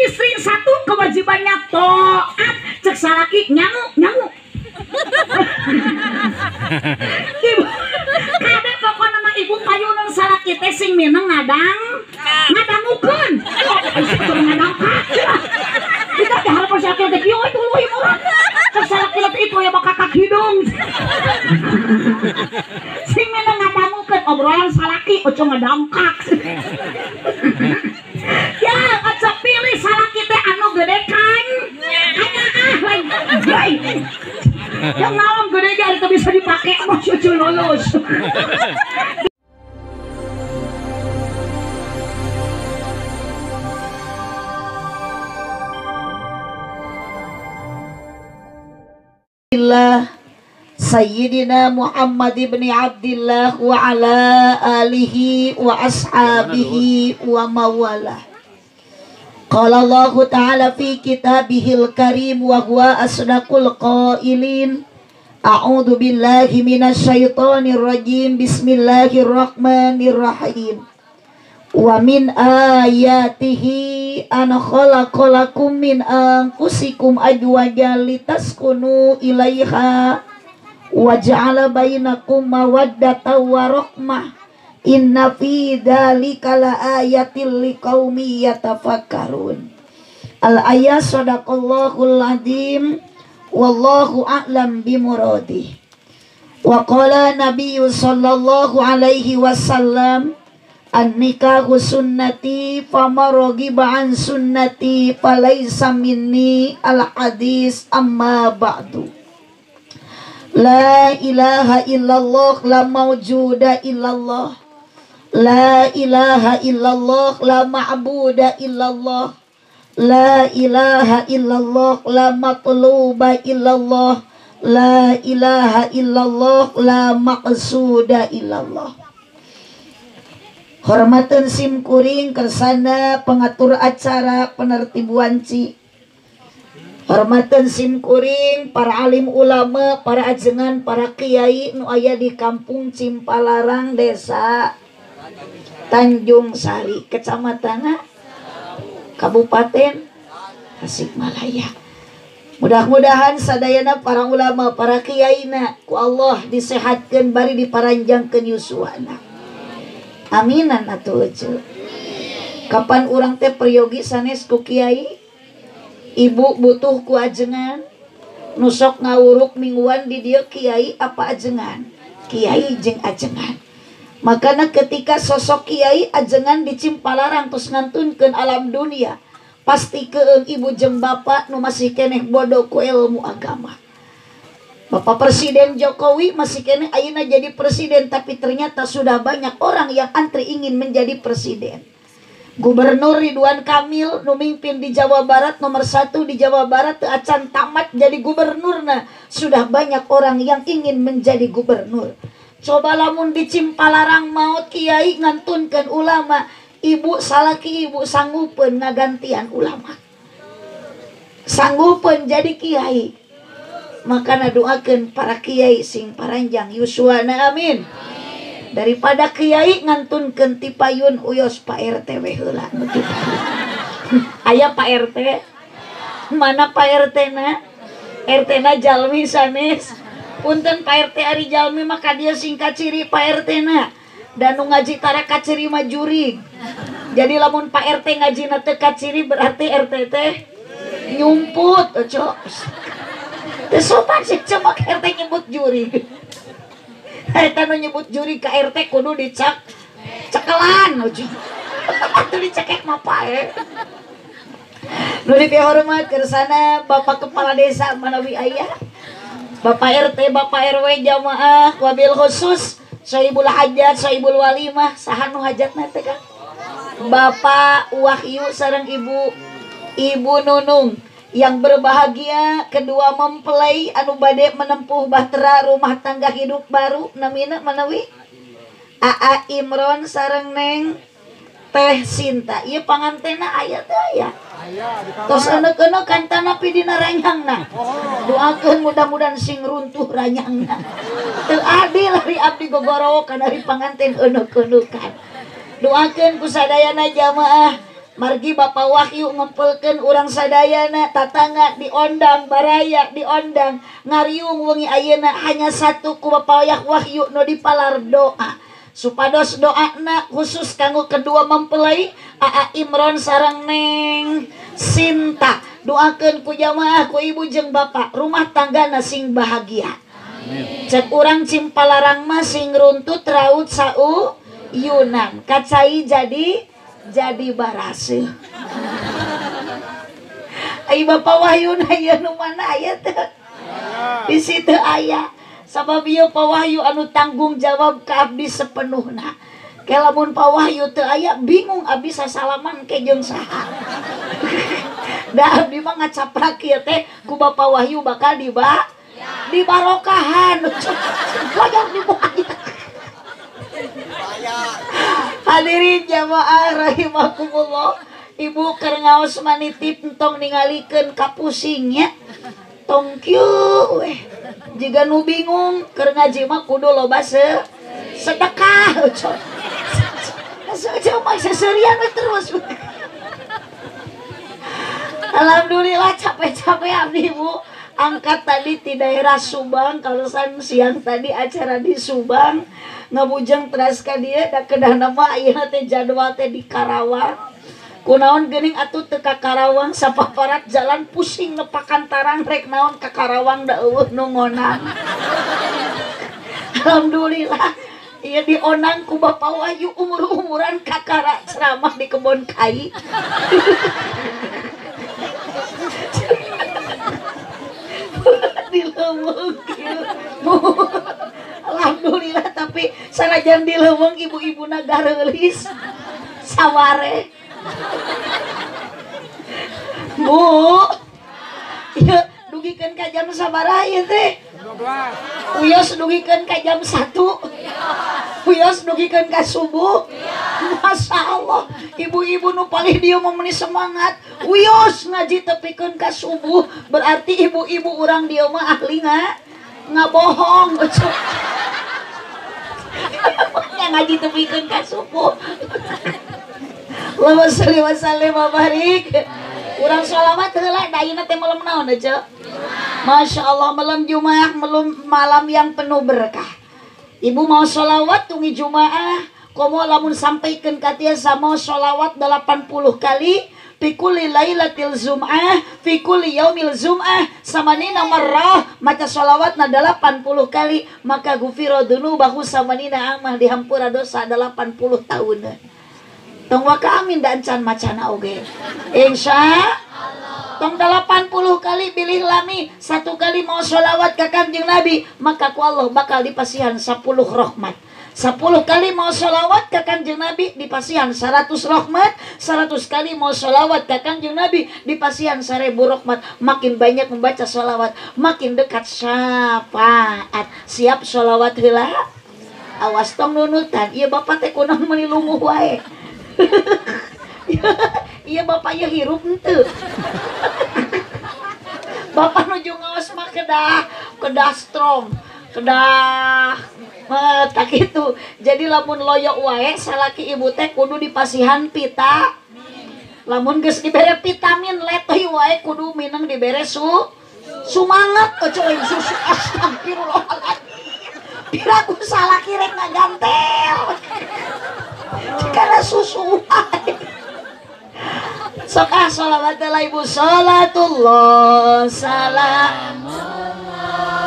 istri satu kewajibannya taat, cek salaki nyangu ibu kade pokoknya mah ibu payunan salaki teh sing mineng ngadangukeun ngadang kita diharap sakit teh kieu itu leuwih murah cek salaki itu ya bakakak hidung sing mineng ngadangukeun obrolan salaki ojo ngadamkak ya aja pilih salaki teh anu gede kan lain yang ngawang gede gak itu bisa dipakai mau cucu lulus. Sayyidina Muhammad ibn Abdillah wa ala alihi wa ashabihi wa mawalah. Qala Allah Ta'ala fi kitabihil karim wa huwa asdaqul qailin. A'udzu billahi minasyaitonir rajim. Bismillahirrahmanirrahim. Wa min ayatihi an khalaqalakum min anfusikum azwajan litaskunu ilaiha wa ja'ala bainakum mawaddatan wa rahmah. Inna fi dzalika laayatil liqaumi yatafakkarun. Al-ayat sadaqallahul adzim wallahu a'lam bimuradi. Wa qala nabiyyu sallallahu alaihi wasallam an-nikahu sunnati famaraghiba an sunnati falaysa minni al-hadis amma ba'du. La ilaha illallah la mawjuda illallah. La ilaha illallah la ma'buda illallah. La ilaha illallah la matluba illallah. La ilaha illallah la maqsuda illallah. Hormatan sim kuring kersana pengatur acara penertib wanci. Hormatan sim kuring para alim ulama, para ajengan, para kiai nu aya di kampung Cimpalarang, desa Tanjung Sari, kecamatan Kabupaten Tasikmalaya. Mudah-mudahan sadayana para ulama, para kiaina ku Allah disehatkeun bari diparanjangkeun yuswana. Aminan atuh ece. Kapan urang teh peryogi sanes ku kiai, ibu butuh ku ajengan, nusok ngawuruk mingguan di dieu kiai apa ajengan? Kiai jeung ajengan. Makanya ketika sosok kiai ajengan di Cimpalarang terus ngantunkeun alam dunia, pasti keung ibu jeung bapak nu masih keneh bodoh ku ilmu agama. Bapak Presiden Jokowi masih keneh ayeuna jadi presiden, tapi ternyata sudah banyak orang yang antri ingin menjadi presiden. Gubernur Ridwan Kamil nu mimpin di Jawa Barat, nomor 1 di Jawa Barat teu acan tamat jadi gubernurna, sudah banyak orang yang ingin menjadi gubernur. Coba lamun di Cimpalarang maut kiai ngantunkeun ulama, ibu salaki ibu sanggupeun ngagantian ulama, sanggupeun jadi kiai. Makana doakeun para kiai sing paranjang yuswana, amin. Daripada kiai ngantunkeun ti payun uyos Pak RT we heula. Aya Pak RT? Mana Pak RT na? RT na jalmi sanes. Punten Pak RT ari jalmi maka dia singkat ciri Pak RT na. Dan nu ngaji tara kaciri mah jurig. Jadi lamun Pak RT ngajina teu kaciri berarti RT teh nyumput, cok. Teu sopan sih cuma RT nyebut jurig. Eta nu nyebut jurig ka RT kudu dicak cekelan, cok. Atuh dicekek mah pae. Nu dipihormat kersana Bapak Kepala Desa manawi aya. Bapak RT, Bapak RW jamaah, wabil khusus Sohibul Hajat, Sohibul Walimah, saha nu hajatna teh Kang? Bapak Wahyu sareng Ibu Nunung yang berbahagia, kedua mempelai anu bade menempuh bahtera rumah tangga hidup baru, namina manawi Aa Imron sareng Neng Teh Sinta. Ieu pangantena aya teh aya. Tos enek-enek kantana pi dina ranyangna. Doakeun mudah-mudahan sing runtuh ranyangna. Teu adil ari abdi gogoro kana ari panganten enek-enekan. Doakeun ku sadayana jamaah margi Bapak Wahyu ngumpulkeun urang sadayana tatangga diondang baraya diondang ngariung wengi ayeuna hanya satu ku Bapak Wahyu nu dipalar doa supados doana khusus kanggo kedua mempelai Aa Imron sareng Neng Sinta doakeun ku jamaah ku ibu jeung bapak rumah tanggana sing bahagia. Cek urang cimpalarang mah sing runtut raut sau Yunan kacai jadi baraseuh. Ai Bapak Wahyu aya nu mana aya teh? Di situ aya. Sabab ieu Pak Wahyu anu tanggung jawab ka abdi sepenuhna. Ke lamun Pak Wahyu teu aya bingung abdi sasalaman ke jeung saha. Da abdi mah ngacaprak ieu teh ku Bapak Wahyu bakal dibarokahan. Wajah dibuaya. Hadirin jamaah rahimakumullah. Ibu keur ngaos manitip entong ningalikeun kapusingnya. Tong kieu weh. Jiga nu bingung keur ngaji mah kudu loba sedekah. Saja mah seserian terus. Alhamdulillah capek-capek abdi Bu. Angkat tadi di daerah Subang, kalau siang tadi acara di Subang, ngabujeng teras ka dieu da kedah nama ayeuna teh jadwal teh di Karawang. Kunaon geuning atuh teu ka Karawang sapaparat jalan pusing nepakan tarang rek naon ka Karawang da eueuh nu ngonang. Alhamdulillah ieu dionang ku Bapak Wahyu umur-umuran kakara ceramah di kebon kai. Alhamdulillah tapi sanajan di leuweung ibu-ibuna gareulis saware. Bu, ieu dugikeun ka jam sabaraha ieu teh? 12. Uyos dugikeun ka jam 1. Uyos dugikeun ka subuh. Masya Allah, ibu-ibu nu palih dieu meuni semangat. Uyos ngaji tepikeun ka subuh, berarti ibu-ibu urang dieu mah ahli ngabohong. Yang ngaji tepikeun ka subuh. Allahumma sholli wa sallim wa barik. Urang sholawat heula da ayeuna teh malam naon aja? Masya Allah malam Jumaah, malam yang penuh berkah. Ibu mau sholawat tungi Jumaah, komo lamun sampaikan katia sama sholawat 80 kali fikuli lailatil Jum'ah fikuli yaumil Jum'ah samanina marrah maca sholawat na 80 kali maka gufiro dunubahu samanina amal dihampura dosa 80 tahun. Tong waka amin dan can macana oge. Insya Allah. Tong 80 kali pilih lami, 1 kali mau sholawat ke Kanjeng Nabi, maka ku Allah bakal dipasihan 10 rahmat. 10 kali mau sholawat ke Kanjeng Nabi dipasihan 100 rahmat. 100 kali mau sholawat ke Kanjeng Nabi dipasihan 1000 rahmat. Makin banyak membaca sholawat, makin dekat syafaat. Siap sholawat heula? Awas tong nunutan. Iya bapak teh kunaon meuni lumuh wae. Iya bapak ya hirup ente. Bapak nuju ngaos mah kedah strong, kedah tak itu. Jadi lamun loyo wae salaki ibu teh kudu dipasihan pita. Lamun geus dibere vitamin letoy wae kudu minang dibere sumangat coy susu. Astagfirullahaladzim. Piraku salaki rek ngagantel. Karena susu sokah sholawat ibu sholatullah salamullah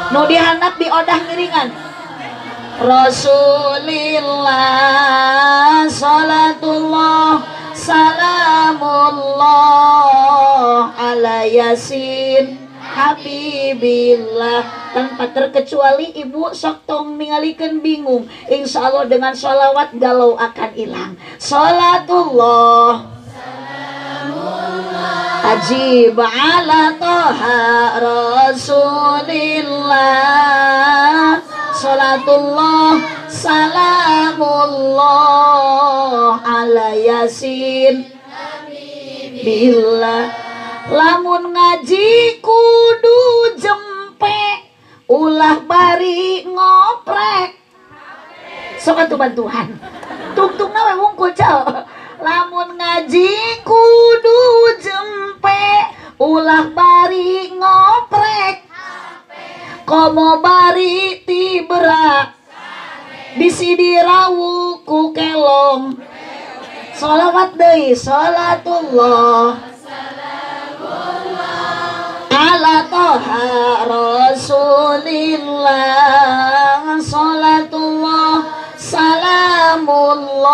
nu dihandap di odah ngiringan Rasulillah sholatullah salamullah ala yasin Habibillah tanpa terkecuali ibu sok tong ningalikeun bingung insya Allah dengan sholawat galau akan hilang sholatullah ajib ala toha rasulillah sholatullah salamullah ala yasin billah. Lamun ngaji kudu jempe ulah bari ngoprek sok atuh bantuan tungtung nawe wungkul cel lamun ngaji kudu jempe ulah bari ngoprek komo bari tibrak bisi dirawu ku kelong sholawat deui sholatullah ala toha rasulillah sholatullah salamullah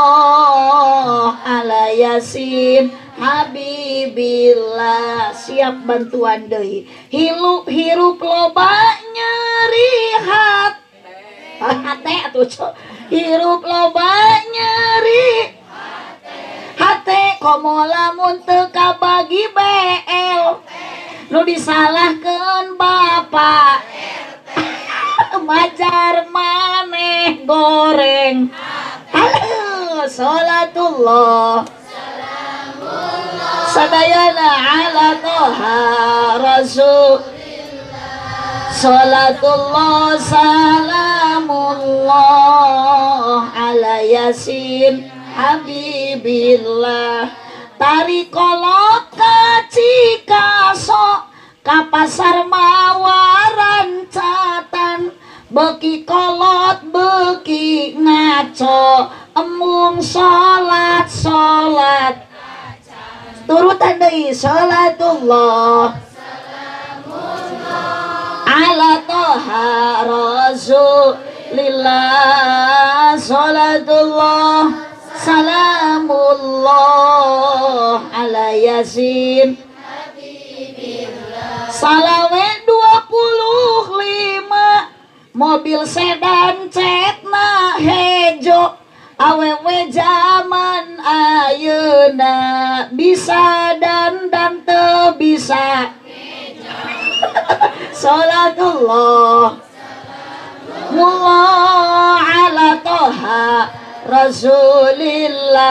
ala yasin habibillah. Siap bantuan deui hirup loba nyeri hate atuh hirup loba nyeri hate komo lamun teu kabagi BL nu disalahkeun bapak majar maneh goreng sholatullah sadayana ala toha rasul sholatullah salamullah ala yasin habibillah. Tari kolot ka Cikaso ka pasar mawaran catan beki kolot beki ngaco emung salat turutan deui sholatullah ala toha rasulillah sholatullah salamullah ala yasin salawe 25 mobil sedan cetna hejo awewe zaman ayeuna bisa dan teu bisa sholatullah mullah ala toha rasulillah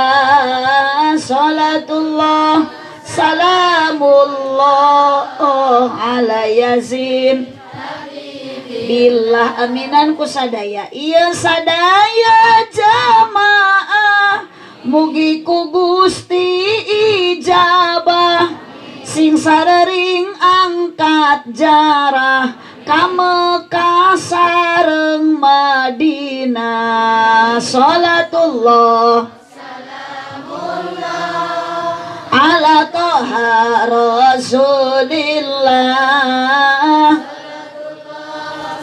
sholatullah salamullah ala yasin billah aminan ku sadaya ieu sadaya jamaah mugi ku Gusti ijabah sing sarering angkat jarah ka Mekah sareng Madinah sholatullah ala toha rasulillah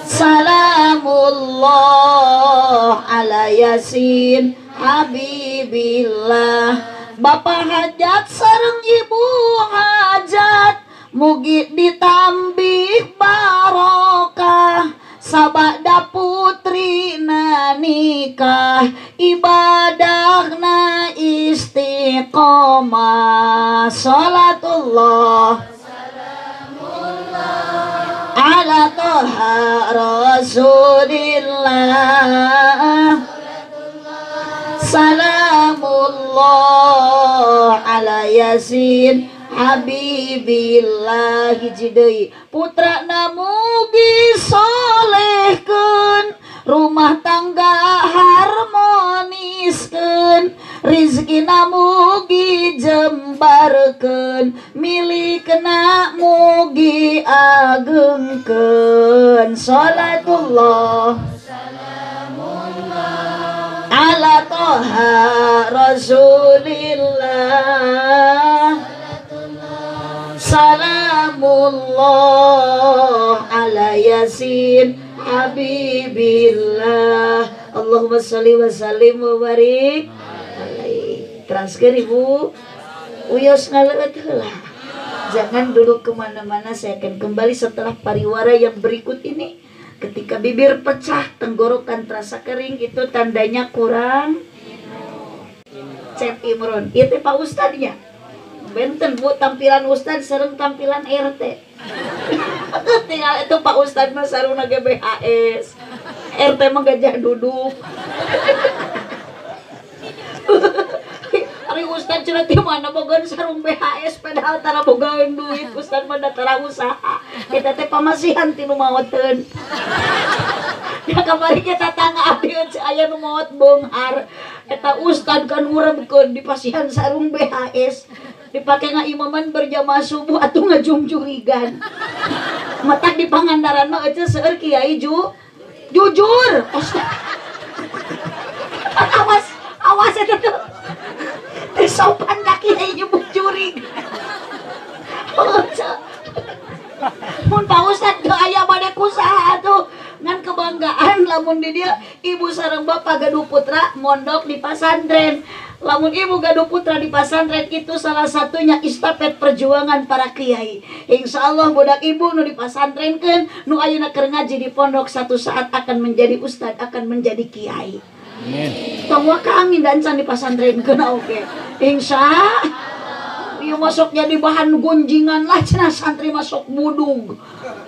salamullah ala yasin habibillah. Bapak hajat sareng ibu hajat mugi ditambih barokah sabada putrina nikah ibadahna istiqomah sholatullah ala toha rasulillah salamullah ala yasin habibillah. Hiji deui putra namugi solehkeun rumah tangga harmoniskeun rizki namugi jembarkeun milikna mugi agengkeun sholatullah ala toha rasulillah salamullah ala yasin habibillah. Allahumma sholli wa sallim wa barik alaihi. Transfer ibu uyos ngaleut heula. Jangan dulu kemana-mana, saya akan kembali setelah pariwara yang berikut ini. Ketika bibir pecah, tenggorokan terasa kering, itu tandanya kurang Cep Imron. Itu Pak Ustadznya. Benten bu, tampilan Ustadz serem tampilan RT. Tinggal itu Pak Ustadz mah saruna GBHS. RT mah gajah duduk. Ari Ustadz cenah ti mana bogaan sarung BHS padahal tara bogaan duit. Ustadz mah da tara usaha. Kita teh pamasihan ti nu maoteun. Ya kamari kita tangga abdi aya nu maot beunghar. Eta ustad kan uremkeun di pasihan sarung BHS dipake ngaimaman berjamaah subuh atuh ngajungjurigan matak di Pangandaran mah ece seueur kiai jujur awas eta tuh teu sopan da kiai nyebut jurig mun Pak Ustad teu aya bade kusaha tuh ngan kebanggaan lamun di dia ibu sareng bapak gaduh putra mondok di pasantren. Lamun ibu gaduh putra di pasantren itu salah satunya estafet perjuangan para kiai. Insya Allah budak ibu nu di pasantrenkeun nu ayeuna keur ngaji di pondok satu saat akan menjadi ustad, akan menjadi kiai. Amin. Tong kami dan can di pasantrenkeun oke. Insya dia masuk jadi bahan gunjingan lah cenah santri masuk budug.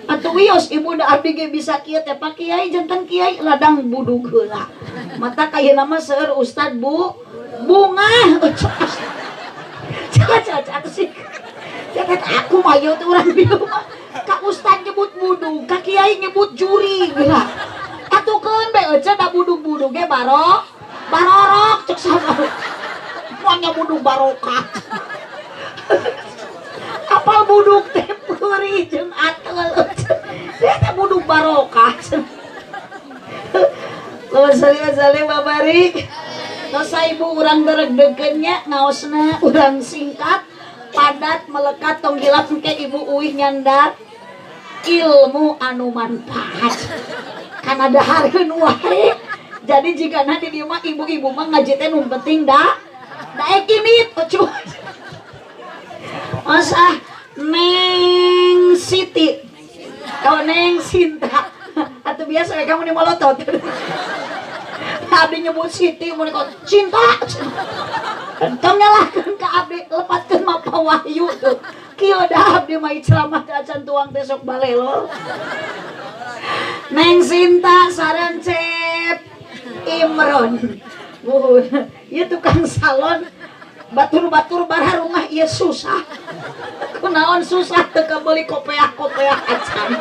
Atuh wios ibu da abdi ge bisa kieu teh Pak Kiai janten kiai ladang budug heula. Mata kayeuna mah seueur ustad bunga. Cak sih. Cak aku mah ieu teh urang di rumah. Ka ustad nyebut budug, ka kiai nyebut juri geula. Atukeun be ece da budug-budug ge barorok cek sama. Monya budug barokah. Apal buduk teh peuri jeung atel teh buduk barokah. Salih babarik dosa ibu urang deregdekeunnya ngaosna urang singkat padat melekat tong hilap engke ibu uih nyandat ilmu anu manfaat kana dahareun wae. Jadi jika nanti di mah ibu-ibu mah ngaji teh nu penting da ekimit cuy. Masa Neng Siti oh Neng Sinta atau biasa kamu di molotot abdi nyebut Siti mau dikot cinta tong nyalahkeun ka abdi lepatkeun mah Wahyu tuh kieu da abdi mah ceramah teh acan tuang teh sok balelo. Neng Sinta sareng Cep Imron ieu tukang salon batur-batur bararungah ieu susah. Kunaon susah teu kabeli kopeah-kopeah acan.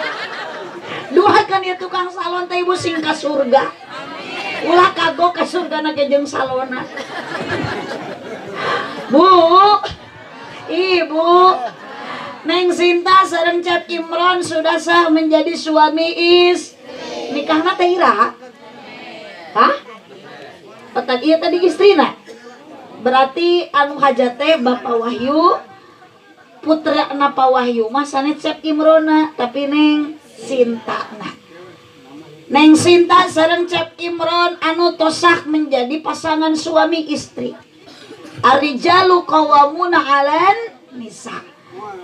Duakeun ieu tukang salon teh ibu sing ka surga. Ulah kagok ka surgana ge jeung salona. Bu, Ibu, Neng Sinta sareng Cep Imron sudah sah menjadi suami nikahna teh ira? Hah? Otak ieu tadi istrina. Berarti anu hajate Bapak Wahyu putra Pak Wahyu mah sanes Cep Imrona tapi Neng Sinta nah. Neng Sinta sareng Cep Imron anu tosah menjadi pasangan suami istri. Arijalu qawwamuna 'alan nisa.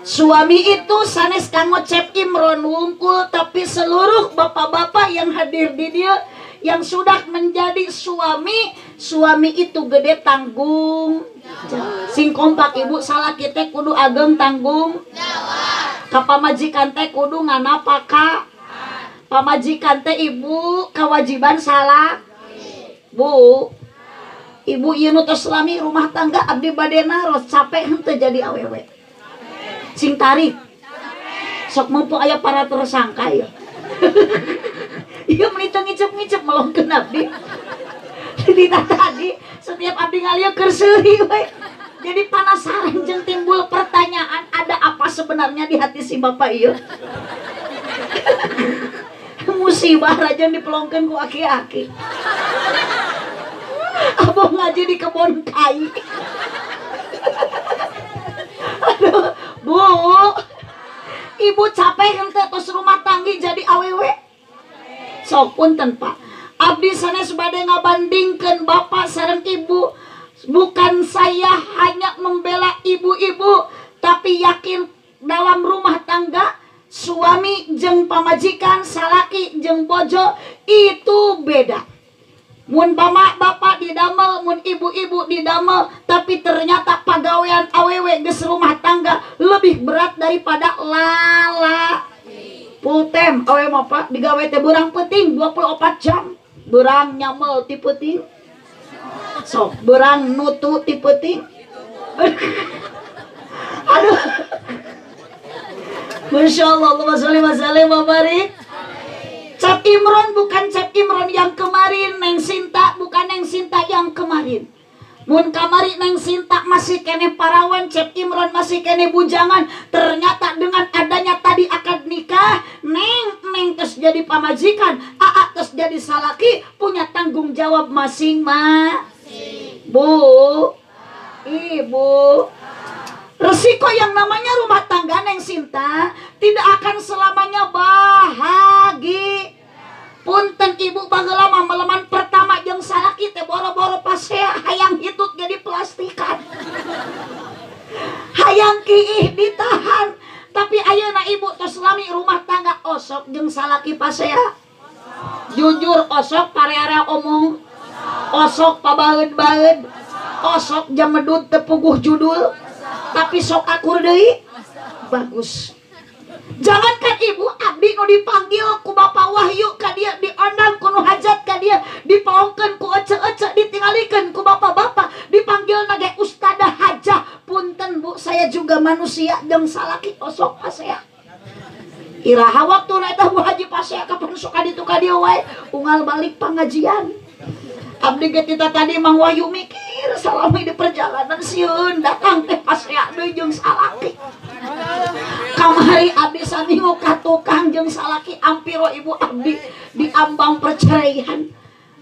Suami itu sanes kanggo Cep Imron wungkul tapi seluruh bapak-bapak yang hadir di dia yang sudah menjadi suami itu gede tanggung sing kompak ibu salaki teh kudu ageng tanggung ka pamajikan teh kudu nganapaka pamajikan teh ibu kewajiban salah bu ibu ieu nu tos lami rumah tangga abdi bade naros capek henteu jadi awewe sing tarik sok mumpung aya para tersangka ya. Iya melita ngicep-ngicep melongkeun abdi. Jadi tadi setiap abdi ngalieu keur seuri we. Jadi penasaran jeung timbul pertanyaan ada apa sebenarnya di hati si bapak ieu. Musibah rajan dipelongkeun ku aki-aki. Abah ngaji di kebon kai. Aduh, Bu. Ibu capek henteu tos rumah tanggi jadi awewe. Sok punten Pak. Abdi sanes bade ngabandingkeun bapak sareng ibu. Bukan saya hanya membela ibu-ibu, tapi yakin dalam rumah tangga suami jeung pamajikan, salaki jeung bojo itu beda. Mun bapak didamel, mun ibu-ibu didamel, tapi ternyata pagawean awewe geus rumah tangga lebih berat daripada lala. Full time awe mah Pak digawe teh beurang peuting 24 jam. Beurang nyamel ti peuting. Sok beurang nutu ti peuting. Aduh. Masyaallah, Allahumma sholli wa sallim wa barik. Cep Imron bukan Cep Imron yang kemarin, Neng Sinta bukan Neng Sinta yang kemarin. Mun kamari Neng Sinta masih kene parawan, Cep Imron masih kene bujangan. Ternyata dengan adanya tadi akad nikah, Neng terus jadi pamajikan, Aa terus jadi salaki, punya tanggung jawab masing-masing. Bu, Ibu, resiko yang namanya rumah tangga Neng Sinta tidak akan selamanya bahagia. Punten ibu baheula mah meleman pertama jeung salaki teh boro-boro pasea hayang hitut jadi plastikan. Hayang kiih ditahan. Tapi ayeuna ibu tos lami rumah tangga osok jeung salaki pasea. Jujur osok parearea omong. Osok pabaeud-baeud. Osok jamedut teu puguh judul. Tapi sok akur deui. Bagus. Jangankan ibu abdi nu dipanggil ku Bapak Wahyu ka dia, diondang ku nu hajat ka dia, dipaongkeun ku ece-ece, ditinggalikeun ku bapak-bapak, dipanggil nage ustadah hajah. Punten bu, saya juga manusia jeung salaki osok pasea. Iraha waktu eta Bu Haji pasea kapan sok ka ditu ka dieu wae unggal balik pangajian. Abdi getita tadi Mang Wahyu mikir salami di perjalanan sieun datang teh pasea deui jeung salaki. Kamari abdi saminggu ka tukang jeung salaki ampiro ibu abdi di ambang perceraian.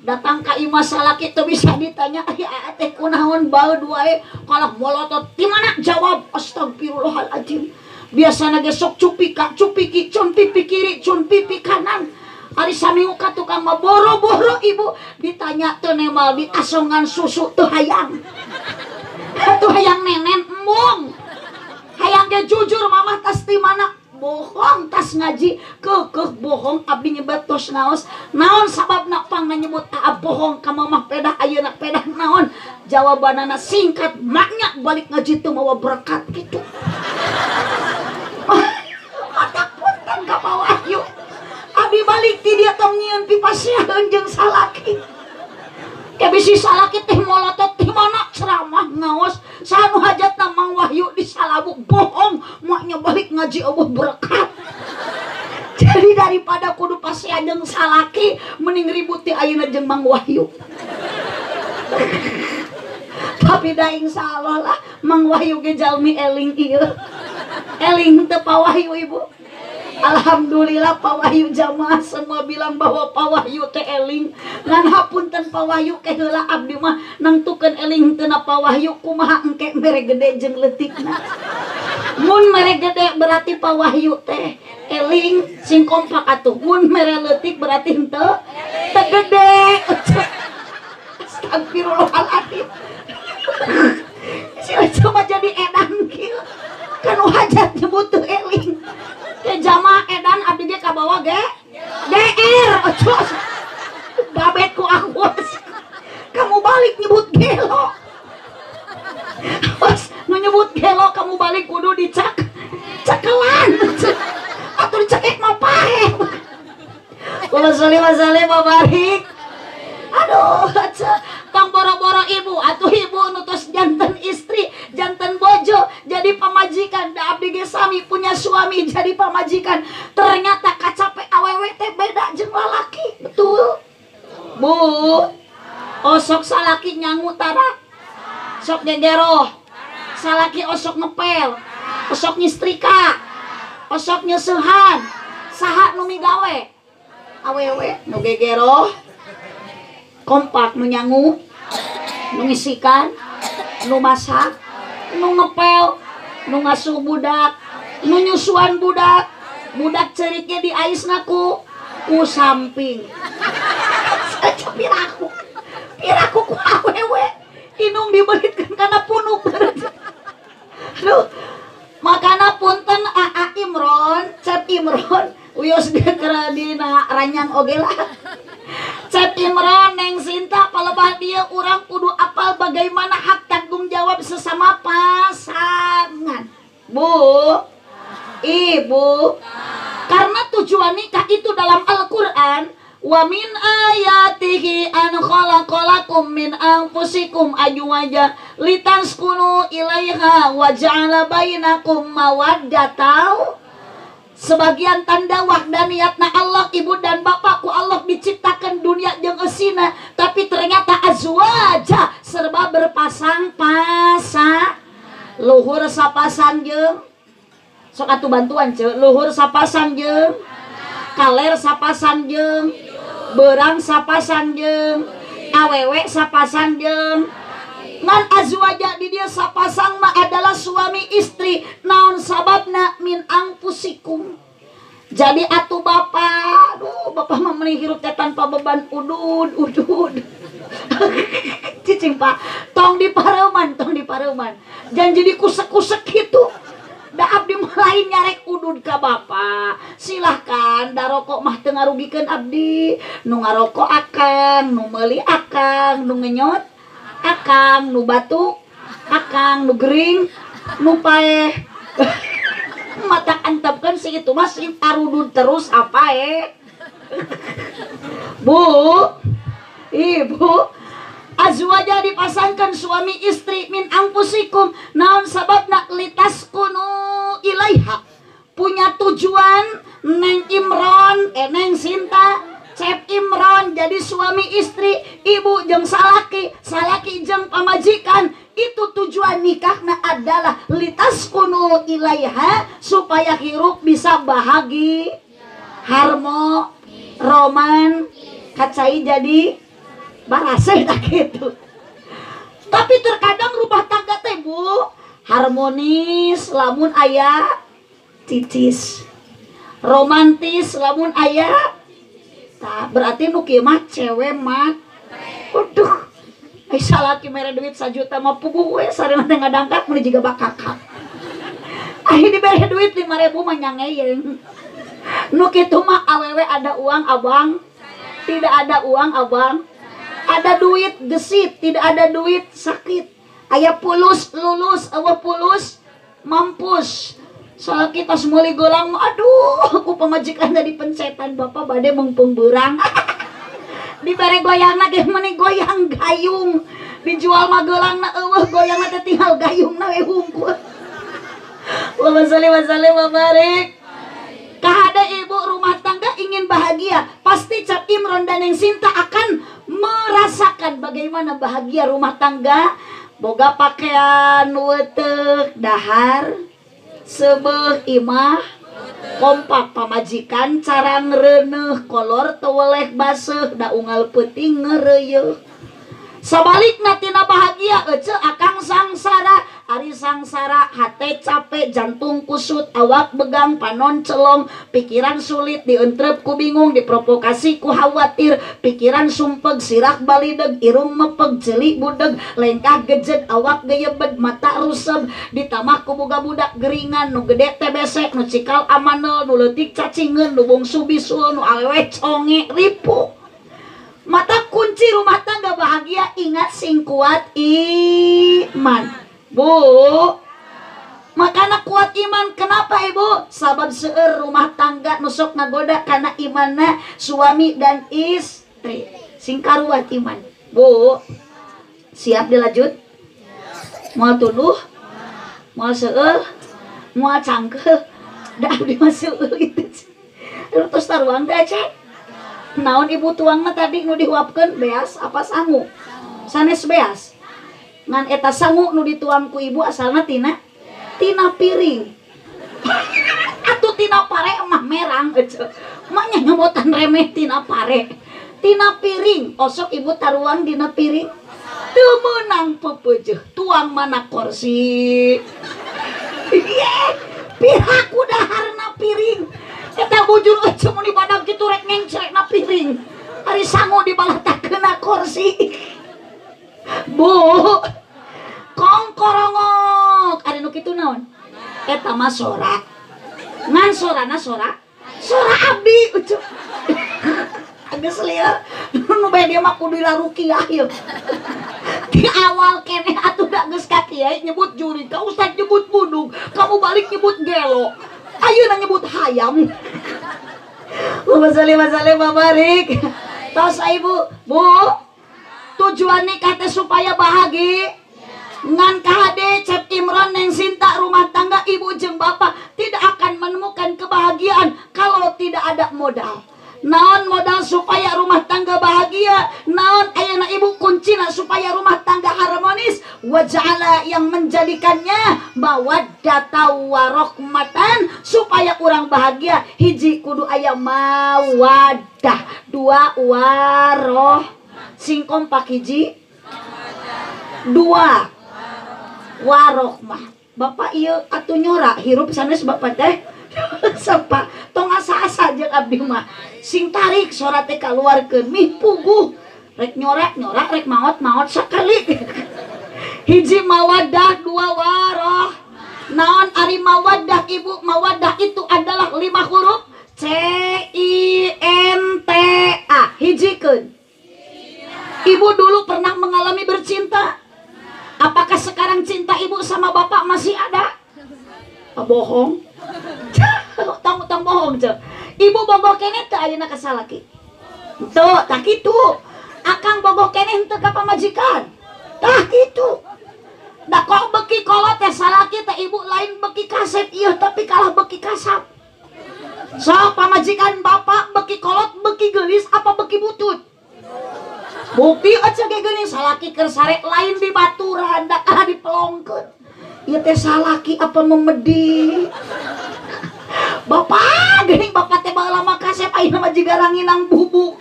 Datang ka imah salaki teu bisa ditanya aya teh kunaon baeud wae kalah molotot di mana jawab astagfirullahaladzim. Biasana ge sok cupi ka cupi ki cun pipi kiri cun pipi kanan. Ari saminggu ka tukang mah boro-boro ibu ditanya teu nemal di asongan susu teu hayang. Teu hayang nenen embung. Hayang ge jujur mamah tas di mana bohong tas ngaji kekeh bohong abdi nyebat tos naos naon sababna pang nyebut bohong ka mamah pedah ayeuna pedah naon jawabanana singkat maknya balik ngaji teu mawa berkat gitu. Mata punten ka Pak Wahyu abdi balik ti dia tong nyieun pipa siaheun jeung salaki. Kebisi salaki teh molotot di mana ceramah ngaos sanu hajatna Mang Wahyu di Salabuk bohong maknya balik ngaji eueuh berkat. Jadi daripada kudu pasea jeung salaki mending ribut ti ayeuna jeung Mang Wahyu. Tapi da insyaallah lah Mang Wahyu ge jalmi eling ieu. Eling teu Pak Wahyu ibu. Alhamdulillah Pak Wahyu jamaah semua bilang bahwa Pak Wahyu teh eling. Ngan hapunten Pak Wahyu ke heula abdi mah nangtukeun eling teu na Pak Wahyu kumaha engke mere gede jeung leutikna. Mun mere gede berarti Pak Wahyu teh eling sing kompak atuh. Mun mere leutik berarti henteu teu gede. Astagfirullahaladzim. Sila cuma jadi edan kieu. Kan hajat nyebut teu eling. Ke jamaah edan abdi ge kabawa ge GR ocos babetku awas kamu balik nyebut gelo pas nu nyebut gelo kamu balik kudu dicak cakelan atau dicekek mah pae kula salih wa salih barik aduh tong boro-boro ibu atuh ibu nutus janten istri janten bojo jadi pamajikan da abdi ge sami punya suami jadi pamajikan ternyata kacape awewe teh beda jeung lalaki betul bu osok salaki nyangu tara sok gegeroh salaki osok ngepel osok nyistrika osok nyeusehan saha nu migawe awewe nu gegeroh kompak nu nyangu nu ngisikan nu masak nu ngepel nu ngasuh budak nu nyusuan budak budak ceriknya di aisna ku samping saja piraku ku awewe inung dibelitkeun kana punuk aduh makana punten Aa Imron Cep Imron uyos dikera dina ranyang oge lah Cep Imron Neng Sinta palebah dia urang kudu apal bagaimana hak tanggung jawab sesama pasangan. Bu, Ibu, karena tujuan nikah itu dalam Al-Qur'an wa min ayatihi an khalaqalakum min anfusikum azwaja litaskunu ilaiha wa ja'ala bainakum mawaddatan sebagian tanda wahdaniyatna Allah, ibu dan bapak ku Allah diciptakan dunia jeung eusina, tapi ternyata azwaja serba berpasang-pasang. Luhur sapasang jeung sok atuh bantuan ce, luhur sapasang jeung kaler sapasang jeung beurang sapasang jeung awewe sapasang jeung ngan azwaja di dia sapasang mah adalah suami istri. Naon sababna min angpusikum. Jadi atuh bapak, aduh bapak mah meuli hirup teh tanpa beban udud. Cicing pak, tong dipareuman. Jangan jadi kusek-kusek gitu. Da abdi mah lain nyarek udud ka bapak. Silahkan, da rokok mah teu ngarugikeun abdi. Nu ngarokok akang, nu meuli akang, nu ngenyot akang, nu batuk akang, nu gering, nu paeh. Mata antepkeun si itu masih arudud terus apa Bu, ibu, azwaja dipasangkan suami istri min angpusikum. Naon sababna litaskunu ilaiha. Punya tujuan Neng Imron, Neng Sinta, Cep Imron jadi suami istri, ibu jeung salaki jeung pamajikan. Itu tujuan nikahna adalah litaskunu ilaiha, supaya hirup bisa bahagi, harmo, roman, kacai jadi baraseh tak gitu. Tapi terkadang rumah tangga teh Bu harmonis lamun aya titis, romantis lamun aya tah, berarti nu kieu mah cewek mah waduh salaki mere duit 1 juta mah puguh we sareng teh ngadangkat mun jiga bakakak. Aya dibere duit 5.000 mah nyangeyeng. Nu kitu mah awewe ada uang abang, tidak ada uang abang. Ada duit gesit, tidak ada duit sakit. Aya pulus lulus, eueuh pulus mampus. Salaki pas meuli golang mah aduh, aku pamajikan tadi pencetan bapak bade mengpung beurang. Dibere goyangna ge meuni goyang gayung. Dijual mah geulangna eueuh goyangna teh tinggal gayungna we hungkul. Allahumma sholli wa sallim wa barik. Kahada ibu rumah tangga ingin bahagia, pasti Cap Imron dan Neng Sinta akan merasakan bagaimana bahagia rumah tangga. Boga pakaian weuteuk dahar, seubeuh imah, kompak pamajikan cara ngeureuneuh, kolor teu weleh baseuh, da unggal peuting ngeureuyeuh. Sabalikna tina bahagia ece akang sangsara. Ari sangsara hate capek, jantung kusut, awak begang, panon celong, pikiran sulit, dientrep ku bingung, diprovokasi ku khawatir, pikiran sumpeg, sirak balideg, irung mepeg, jeli budeg, lengkah gejed, awak geyebed, mata ruseb, ditamah ku boga budak geringan, nu gede teh besek, nu cikal amanel, nu leutik cacingeun, nu bungsu bisul, nu awewe conge ripu. Mata kunci rumah tangga bahagia, ingat sing kuat iman. Bu, makana kuat iman. Kenapa ibu? Sabab seueur rumah tangga nusok ngagoda karena imanna suami dan istri. Sing karuat iman. Bu, siap dilanjut? Moal tuluh? Moal seueur? Moal cangkeuh? Da abdi mah seueur gitu. Terus taruang teh cek. Naon ibu tuangna tadi nu dihuapkeun beas apa sangu? Sanes beas. Ngan eta sangu nu dituang ku ibu asalna tina piring. Atuh tina pare mah merang ece. Maknya nyebutan remeh tina pare. Tina piring, osok ibu taruang dina piring. Teu meunang pepeueuh, tuang mana kursi. Piraku daharna piring. Eta bujur ece mun dibadag kitu rek ngengcrekna piring. Ari sangu dibalatakeunna kursi. Bu, kongkorongok ada nu kitu naon? Eta mah sora. Ngan sorana sora abdi ucup. Geus lieur. Nu bae dia mah kudu dilarukiah ieu. Di awal keneh atuh da geus ka kiai nyebut juri, ka ustad nyebut budug, kamu balik nyebut gelo. Ayeuna nyebut hayam. Allahumma sholli wa sallim wa barik. Tos ibu, Bu. Tujuan nikah teh supaya bahagia. Ngan KHD Cep Imron Neng Sinta rumah tangga ibu jeung bapak tidak akan menemukan kebahagiaan ada modal. Naon modal supaya rumah tangga bahagia? Naon ayeuna ibu kuncina supaya rumah tangga harmonis? Waja'ala yang menjadikannya mawaddata warahmatan, supaya orang bahagia. Hiji kudu aya mawaddah, dua waroh. Sing kompak hiji, dua warohmah. Bapak ieu atuh nyora hirup sanes bapak teh. Sapa tong asa-asa jeung abdi mah sing tarik sora teh kaluarkeun mih puguh rek nyorak rek maot sakali. Hiji mawaddah, dua waroh. Naon ari mawaddah ibu? Mawaddah itu adalah 5 huruf CINTA. Hijikeun. Ibu dulu pernah mengalami bercinta? Apakah sekarang cinta ibu sama bapak masih ada? Bohong. Tong bohong cek. Ibu bogoh keneh teu ayeuna ka salaki. Tuh, tah kitu. Akang bogoh keneh teu ka pamajikan. Tah kitu. Da kok beki kolot teh salaki teh ibu lain beki kaset ieu tapi kalah beki kasap. Sok pamajikan bapak beki kolot, beki geulis apa beki butut? Bukti aja ge geuning salaki keur sare lain di baturan da kalah dipelongkeun. Ieu teh salaki apa memedi? Bapak geuning bapak teh baheula mah kasep ayeuna mah jiga ranginang bubuk.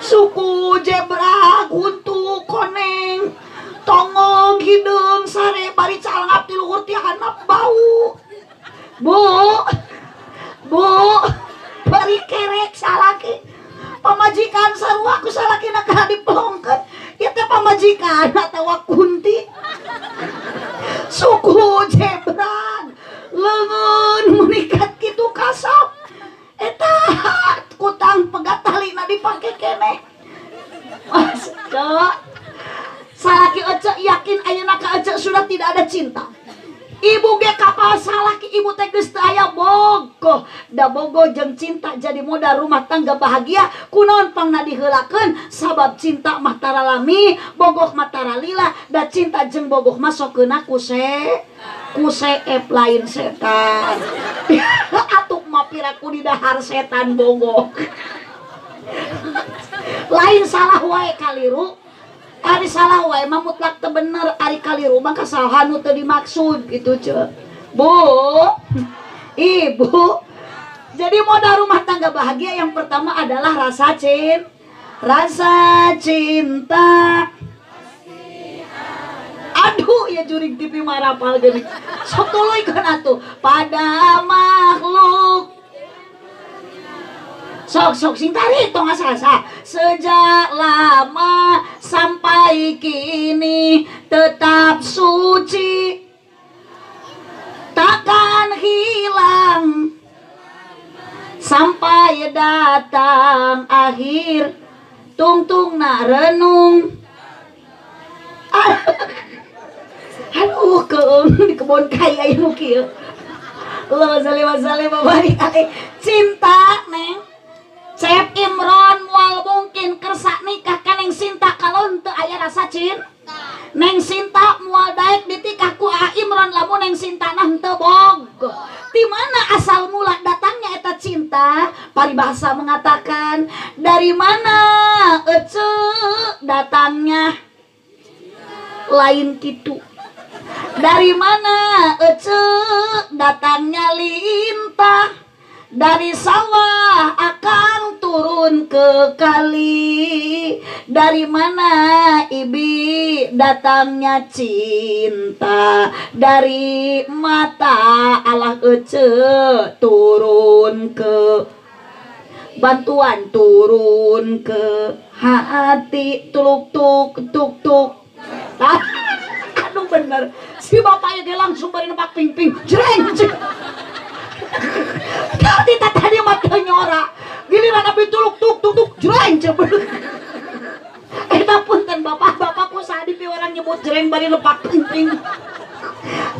Suku jebra, guntu, koneng, tongong, hideung, sare bari calangap ti luhur ti handap bau. Bu, bari kerek salaki. Pamajikan sarua ku salakina ka dipelongkeun. Ieu teh pamajikan atawa kunti. Suku jebra, leungeun menikat kitu kasap. Eta kutang pegat talina dipake keneh. Mas, Cek. Salaki ece yakin ayeuna ka ece sudah tidak ada cinta. Ibu ge kapal salaki ibu teh geus teu aya bogoh. Da bogoh jeung cinta jadi modal rumah tangga bahagia. Kunaon pangna diheulakeun? Sabab cinta mah taralami, bogoh mah taralila, da cinta jeung bogoh mah sokeuna kuseep lain setan. Atuh mah piraku di dahar setan bogoh. Lain salah wae kaliru. Ari salah wae mah mutlak teu bener, ari kaliru mah kasalahan nu teu dimaksud gitu Cek. Bu, Ibu. Jadi modal rumah tangga bahagia yang pertama adalah rasa cinta. Aduh, ya jurig TV marapal geuning. Sok tuluikeun atuh pada makhluk. Sok sing tarik tong asa-asa. Sejak lama sampai kini tetap suci, takkan hilang sampai datang akhir. Tungtung na renung. Aduh, keung di kebun kaya ieu kieu. Allahumma shalli wa barik alaihi. Cinta neng Cep Imron mual mungkin kersa nikah ka Neng Sinta kalau teu aya rasa cinta. Neng Sinta mual daek ditikah ku A Imron lamun Neng Sinta nah teu bogoh. Di mana asal mula datangnya eta cinta? Paribahasa mengatakan dari mana ece datangnya lain kitu. Dari mana ece datangnya lintah. Dari sawah akang turun ke kali. Dari mana ibi datangnya cinta? Dari mata Allah ece turun ke bantuan, turun ke hati. Tuluk tuk tuk tuk. Aduh bener si bapaknya dia langsung bari nempak ping-ping jreng. Tadi tadi mata nyora giliran api tuluk tuk tuk tuk jreng cepet. Eta punten bapak-bapakku sadipi orang nyebut jreng bari lepak ping-ping.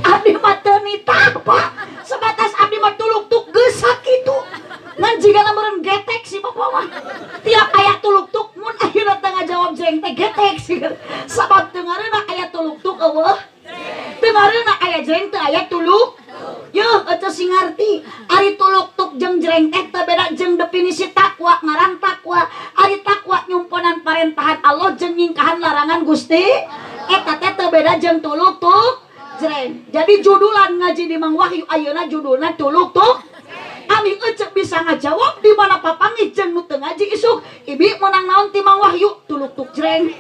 Abdi mah teu nitah Pak, sebatas abdi mah tuluk tuk geus sakitu. Ngan jigana meureun getek si bapak mah tiap aya tuluk tuk mun akhirna teu ngajawab jreng teh getek sih. Sabab teu ngareuna aya tuluk tuk eueuh. Teu ngareuna aya jreng teu aya tuluk. Yeuh, eta sing ngarti. Ari tuluk-tuk jeung jreng teh teu beda jeung definisi takwa. Ngaran takwa ari takwa nyumponan parentahan Allah jeung nyingkahan larangan Gusti. Eta teh teu beda jeung tuluk-tuk jreng. Jadi judulan ngaji di Mang Wahyu ayeuna judulna tuluk-tuk. Ami ecek bisa ngajawab di mana papangih jeung nu teu ngaji isuk. Ibi menang naon ti Mang Wahyu tuluk-tuk jreng.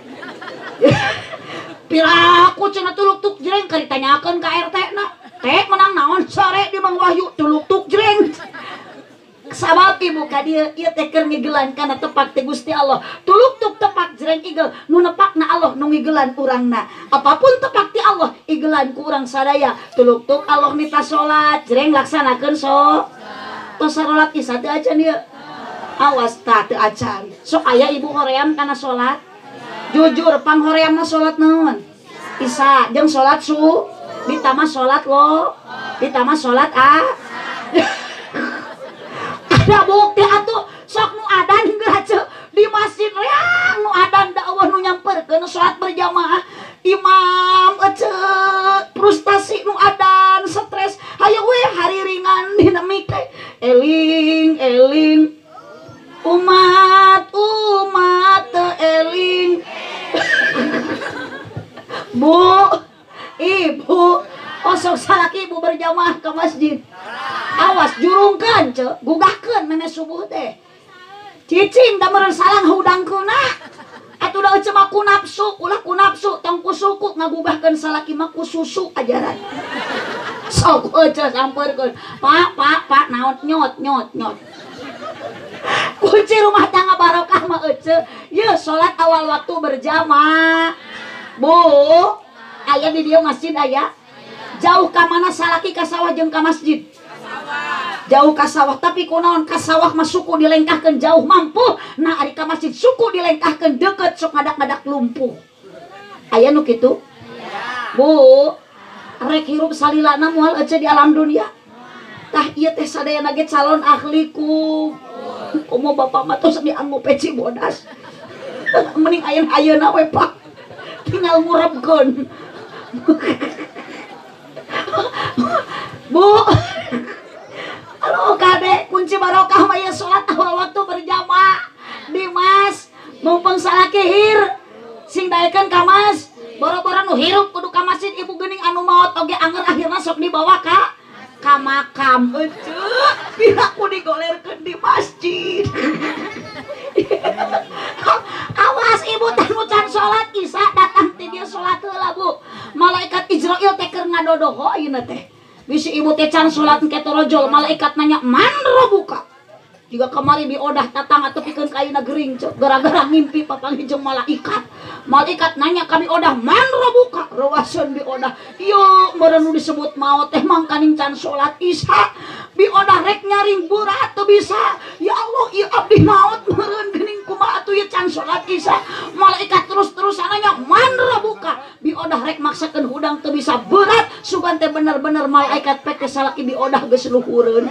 Piraku cenah tuluk-tuk jreng keur ditanyakeun ka RT na. Teh menang naon sore di Mang Wahyu tuluk-tuk jreng. Sabab ibu ka dieu ieu teh keur ngigelan kana tepak ti Gusti Allah. Tuluk-tuk tepak jreng igel nu nepakna Allah nu ngigelan urangna. Apapun tepak ti Allah igelan ku urang sadaya. Tuluk-tuk Allah minta salat jreng laksanakeun tos salat isya teu acan ieu. Awas tah teu acan. Sok aya ibu hoream kana salat. Jujur panghoreamna salat naon? Isya jeung salat ditambah salat lo. Ditambah salat ada bukti atuh sok nu adan geus di masjid reang nu adan dakwah nu nyamperkeun salat berjamaah imam frustasi nu adan stres hayu we hari ringan dina mikir eling umat eling Bu ibu osok salaki ibu berjamaah ke masjid. Awas jurungkeun ceu, gugahkeun meme subuh teh. Cicing da meureun salang hudangkeuna. Atuh da eceu mah ku nafsu, ulah ku nafsu tong ku suku ngagugahkeun salaki mah ku susu ajaran. Sok eceu sampeurkeun. Pak naon nyot. Kunci rumah tangga barokah mah eceu. Ye salat awal waktu berjamaah. Bu, aya di dieu masjid aya. Jauh ka mana salaki ka sawah jeung ka masjid? Jauh ka sawah, tapi kunaon ka sawah mah suku dilengkahkeun jauh mampu. Nah ari ka masjid suku dilengkahkeun deukeut sok ngadak-ngadak lumpuh. Aya nu kitu? Bu, rek hirup salilana moal eceu di alam dunia. Tah ieu teh sadayana ge calon ahliku. Komo bapak mah tos dianggo peci bodas. Mending ayeuna we Pak. Tinggal ngurepkeun. Bu, halo kade kunci barokah mah ya salat awal waktu berjamaah. Dimas, mumpung salaki hir sing daekeun ka mas. Boro-boro nu hirup kudu ka masjid ibu geuning anu maot oge anger akhirna sok dibawa ka makam. Eceu, piraku digolerkeun di masjid. Awas ibu teh nu can salat isya datang ti dieu salat heula Bu. Malaikat Israil teh keur ngadodoho ayeuna teh. Bisi ibu teh can salat ke torojol malaikat nanya man robuka. Juga kemarin diodah tatang atau pikeun ka ayeuna gering gara-gara ngimpi papanggih jeung malaikat. Malaikat nanya kami odah man robuka rawaseun diodah. Ieu meureun nu disebut maot teh mangkaning can salat isya. Biodah rek nyaring burat teu bisa. Ya Allah ieu abdi maot meureun geuning kumaha atuh ieu can salat isya. Malaikat terus-terusan nanya man robuka. Biodah rek maksakeun hudang teu bisa berat sugan teh bener-bener malaikat pek salaki biodah geus luhureun.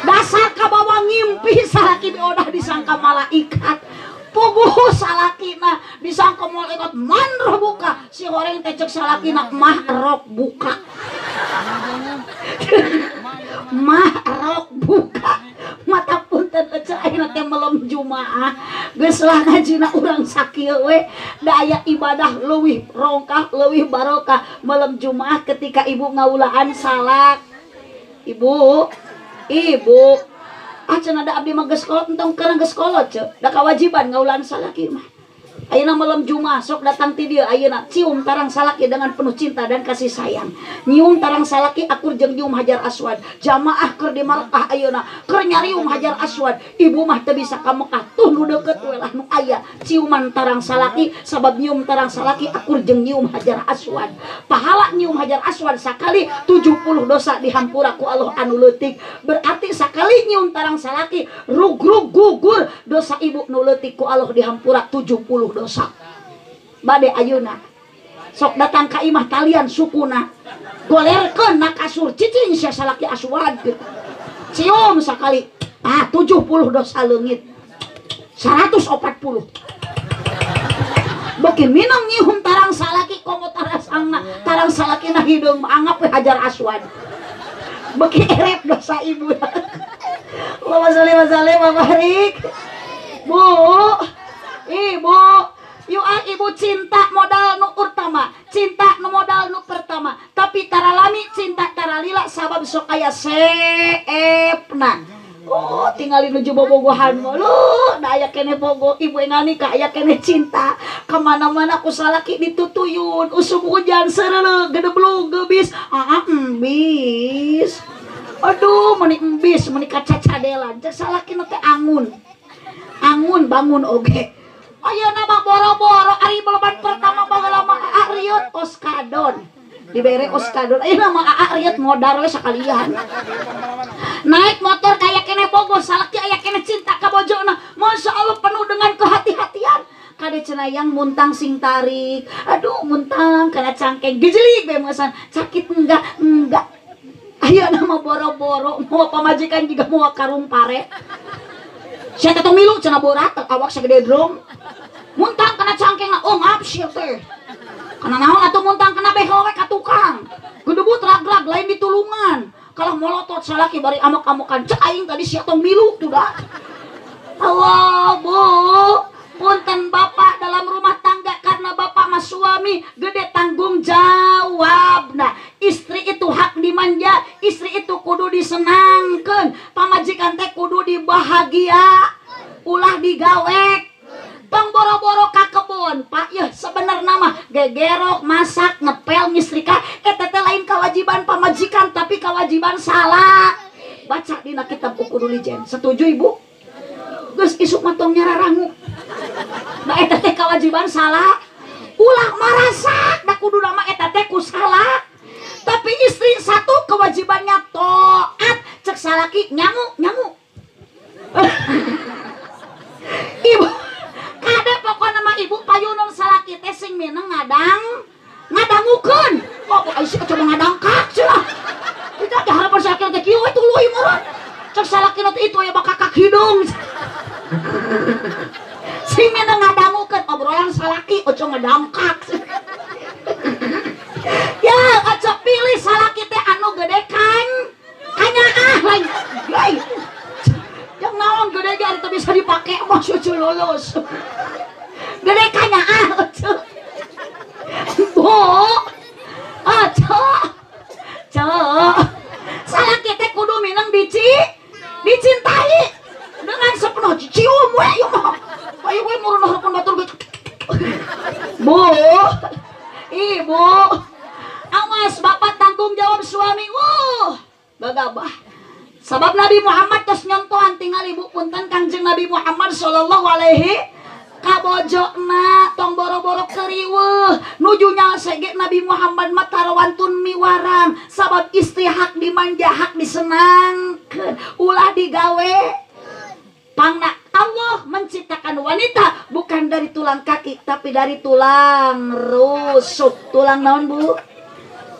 Dasar kabawa ngimpi salaki biodah disangka malaikat. Puguh salakina disangka malaikat man robuka. Si goreng teh ceuk salakina mah rok buka. Mah rok buka. Mata punten eceu ayeuna teh malam Jumaah. Geus lah ngajina urang sakieu we. Da aya ibadah leuwih rongkah, leuwih barokah malam Jumaah ketika ibu ngaulaan salak. Ibu, acan ada abdi mah geus kolot entong keur geus kolot ceu. Da kewajiban ngaulaan salaki mah. Ayeuna malam Jumaah sok datang ti dieu ayeuna cium tarang salaki dengan penuh cinta dan kasih sayang. Nyium tarang salaki akur jeung nyium Hajar Aswad. Jamaah keur di Makkah ayeuna keur nyarium Hajar Aswad. Ibu mah teu bisa ka Mekah tuh nu deukeut we lah nu aya ciuman tarang salaki sabab nyium tarang salaki akur jeung nyium Hajar Aswad. Pahala nyium Hajar Aswad sakali 70 dosa dihampura ku Allah anu leutik. Berarti sakali nyium tarang salaki rugrug gugur dosa ibu nu leutik ku Allah dihampura 70 dosa. Bade ayeuna sok datang ka imah talian sukuna golerkeun na kasur cicing sia salaki Aswad cium sakali 70 dosa leungit 140 beuki minum nyium tarang salaki komo tarang salakina hideung anggap we Hajar Aswad beki erep dosa ibu. Allahumma sholli wa sallim wa barik. Bu, ibu, yuk ibu cinta modal nu utama, cinta nu modal nu pertama. Tapi taralami cinta taralila sabab sok aya seepna. Oh, tinggalin nuju bobogohan mo lu, da aya kene bogo ibu engani ka aya kene cinta. Kemana-mana ku salaki ditutuyun, usum hujan sereuleuh, gedeblug gebis, embis. Aduh, meni embis, meni kacacadelan. Cek salaki teh angun. Angun bangun oge. Ayeuna mah boro-boro ari balaban pertama baheula mah Ariot Oskadon. Dibere Oskadon. Ayeuna mah Ariot modar we sakalian. Naik motor kayak kene bogo salaki aya kene cinta ka bojona. Masya Allah penuh dengan kehati-hatian. Kade cenayang muntang sing tarik. Aduh muntang kana cangkeng gejelik bae meusan. Sakit enggak? Ayeuna mah boro-boro mau pamajikan juga mau karung pare. Sia teh milu cenah borat awak sagede drum. Muntang kana cangkeng oh ngap sia teh. Kana naon atuh muntang kana behel we ka tukang. Gedebut rag-rag lain ditulungan. Kalau molotot salaki bari amok-amokan cek aing tadi sia tong milu tuh dah. Allah bu, punten bapak dalam rumah tangga karena bapak mas suami gede tanggung jawab. Nah, istri itu hak dimanja, istri itu kudu disenangkan, pamajikan teh kudu dibahagia, ulah digawek. Tong boro-boro ka kebun, Pak, ya sebenarnya mah gegerok, masak, ngepel, nyetrika, eta teh lain kewajiban pamajikan tapi kewajiban salah. Baca dina kitab Ukudul Ijen. Setuju Ibu? Geus isuk matong nyararangu. Nah eta teh kewajiban salah. Ulah marasak, da kudu nama eta teh ku salah. Tapi istri satu kewajibannya taat, cek salaki nyamu. Ibu kade pokokna mah ibu payunan salaki teh sing mineng ngadangukeun. Oh, Aisyah coba ngadangkak cenah. Kita di harapan salaki teh kieu itu leuwih meureun. Cek salaki teh itu aya bakakak hidung. Sing mineng ngadangukeun obrolan salaki ojo ngadangkak. Ya, aja pilih salaki teh anu gede kan. Kanyaah lain. Yang naon gede ge ari teu bisa dipake mah cucu lulus. Gede kanyaah aja. Bu. Salaki teh kudu minang dicintai dengan sepenuh cium we ieu mah. Ayo we murun hareupeun batur ge. Bu. Ibu. Awas bapak tanggung jawab suami. Bagabah. Sabab Nabi Muhammad tos nyontohan tinggal ibu punten Kangjeng Nabi Muhammad sallallahu alaihi kabojona tong boro-boro keriweuh nuju nyasege Nabi Muhammad mah tarawantun miwarang sabab istri hak dimanja hak disenangkeun ulah digawe pangna Allah menciptakan wanita bukan dari tulang kaki tapi dari tulang rusuk. Tulang naon Bu?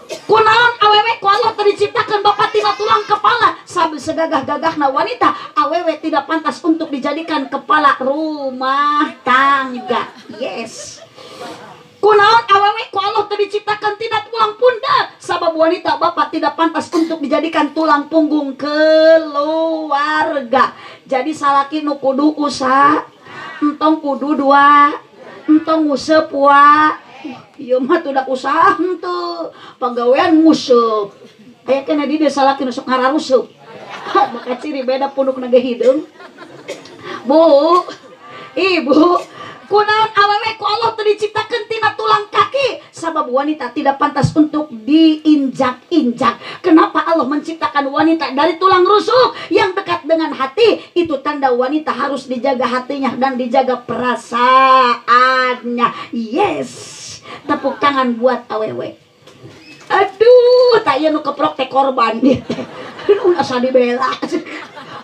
Kunaon awewe ku Allah teu diciptakeun bapak tina tulang kepala. Sambil segagah-gagahna wanita, awewe tidak pantas untuk dijadikan kepala rumah tangga. Yes. Kunaon awewe ku Allah teu diciptakeun tina tulang pundak. Sabab wanita bapak tidak pantas untuk dijadikan tulang punggung keluarga. Jadi salaki nu kudu usaha, entong kudu dua, entong nguseup wa. Ieu mah teu dak usaha henteu, pagawean nguseup. Aya kana di desa laki nu sok ngararuseup. Maka ciri beda pundukna ge hideung. Bu, Ibu, kunaon awewe ku Allah teu diciptakeun tina tulang kaki, sabab wanita tidak pantas untuk diinjak-injak. Kenapa Allah menciptakan wanita dari tulang rusuk yang dekat dengan hati? Itu tanda wanita harus dijaga hatinya dan dijaga perasaannya. Yes. Tepuk tangan buat awewe. Aduh, tak iya nu keprok teh korban dia. Aduh, asa dibela.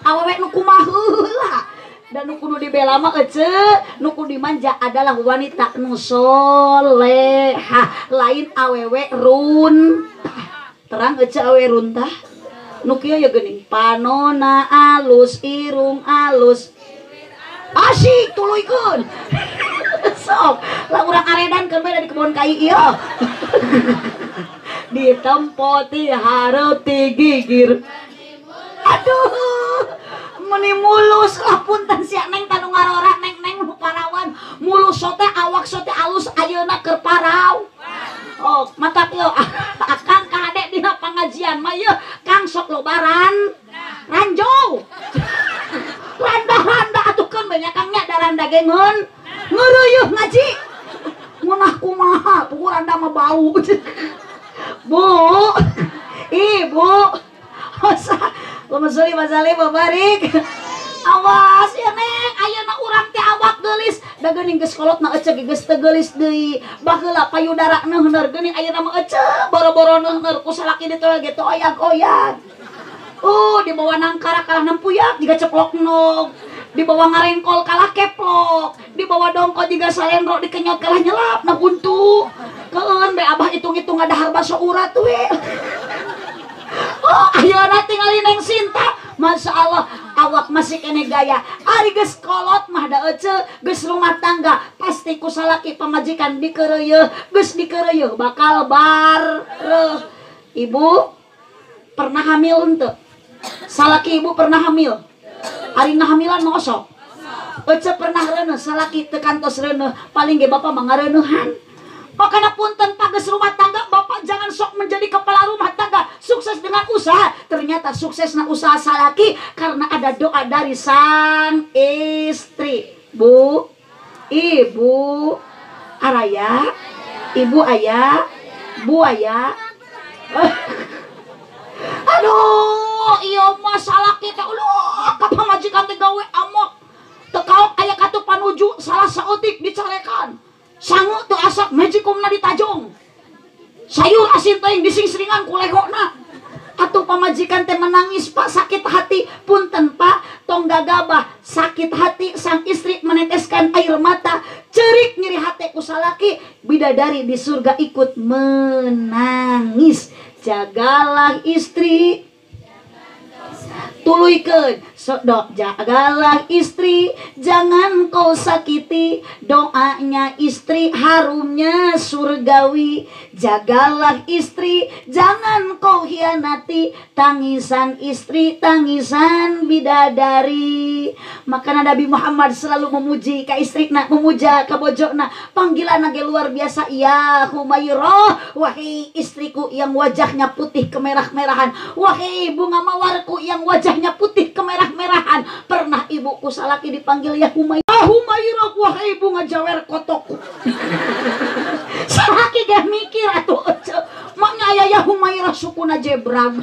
Awewe nu kumaha heula. Dan nu kudu dibela mah nu kudu dimanja adalah wanita nu solehah. Lain awewe runtah. Terang awewe runtah. Nu kieu ya geuning panona alus, irung alus. Asik tuluykeun. Sok, lah urang aredan keur beda di kebun kai ieu. ditempo ti hareup ti gigir. Aduh, meni mulus lah punten sia neng tanu ngarora neng nu parawan mulus sote awak sote alus ayeuna keur parau. Oh, mata yo akang kade dina pangajian mah ye Kang sok lobaran ranjau. Randa-randa atukeun banyak kangnya da randa gengeun. Ngeureuyeuh ngaji. Munah kumaha, puguh randa mah bau. Bu, Ibu. Kumasuli masali babarik. Awas ya neng, ayeuna urang teh awak geulis, da geuning geus kolot na eceg geus teu geulis deui. Baheula payudara neuheuner geuning ayeuna mah eceg boro-boro neuheuner ku salaki ditu ge teu oyag-oyag. Di bawah nangkara kalah nempuyak jiga ceplok nog. Di bawah ngarengkol kalah keplok. Di bawah dongko jiga salendro dikenyot kalah nyelap na buntu. Keun be abah hitung-hitung ngadahar baso urat we. Ayeuna tingali neng Sinta, Masya Allah, awak masih kene gaya. Ari geus kolot mah da ece, geus rumah tangga pasti ku salaki pamajikan dikeureueuh, geus dikeureueuh bakal bareuh. Ibu pernah hamil henteu? Salaki ibu pernah hamil? Ari ngahamilan mah osok. Ece pernah reuneuh, salaki teu kantos reuneuh, paling ge bapak mah ngareuneuhan. Makanya punten pages rumah tangga, bapak jangan sok menjadi kepala rumah tangga, sukses dengan usaha. Ternyata suksesnya usaha salaki karena ada doa dari sang istri. Bu, ibu, araya, ibu ayah, bu ayah. Aduh, iya masalah kita ulah kapal majikan teh gawe amok. Tekaok aya katu panuju salah saeutik dicarekan. Sangu tuh asak majikumna ditajong. Sayur asin teuing dising-seringan ku legona. Atuh pamajikan teh menangis, Pak, sakit hati. Punten Pak, tong gagabah sakit hati sang istri meneteskan air mata. Cerik nyeri hati ku salaki, bidadari di surga ikut menangis. Jagalah istri, tuluikeun sodok, jagalah istri, jangan kau sakiti. Doanya istri harumnya surgawi. Jagalah istri, jangan kau hianati. Tangisan istri, tangisan bidadari. Maka Nabi Muhammad selalu memuji ka istrina, memuja ka bojona. Panggilan ge luar biasa, ya Humairah, wahai istriku yang wajahnya putih kemerah-merahan, wahai bunga mawarku yang wajahnya putih kemerah-merahan. Pernah ibuku salaki dipanggil ya Humairah. Humairah, wahai bunga jawer kotoku. Salaki gak mikir atuh maknya aya ya Humairah sukuna jebrag.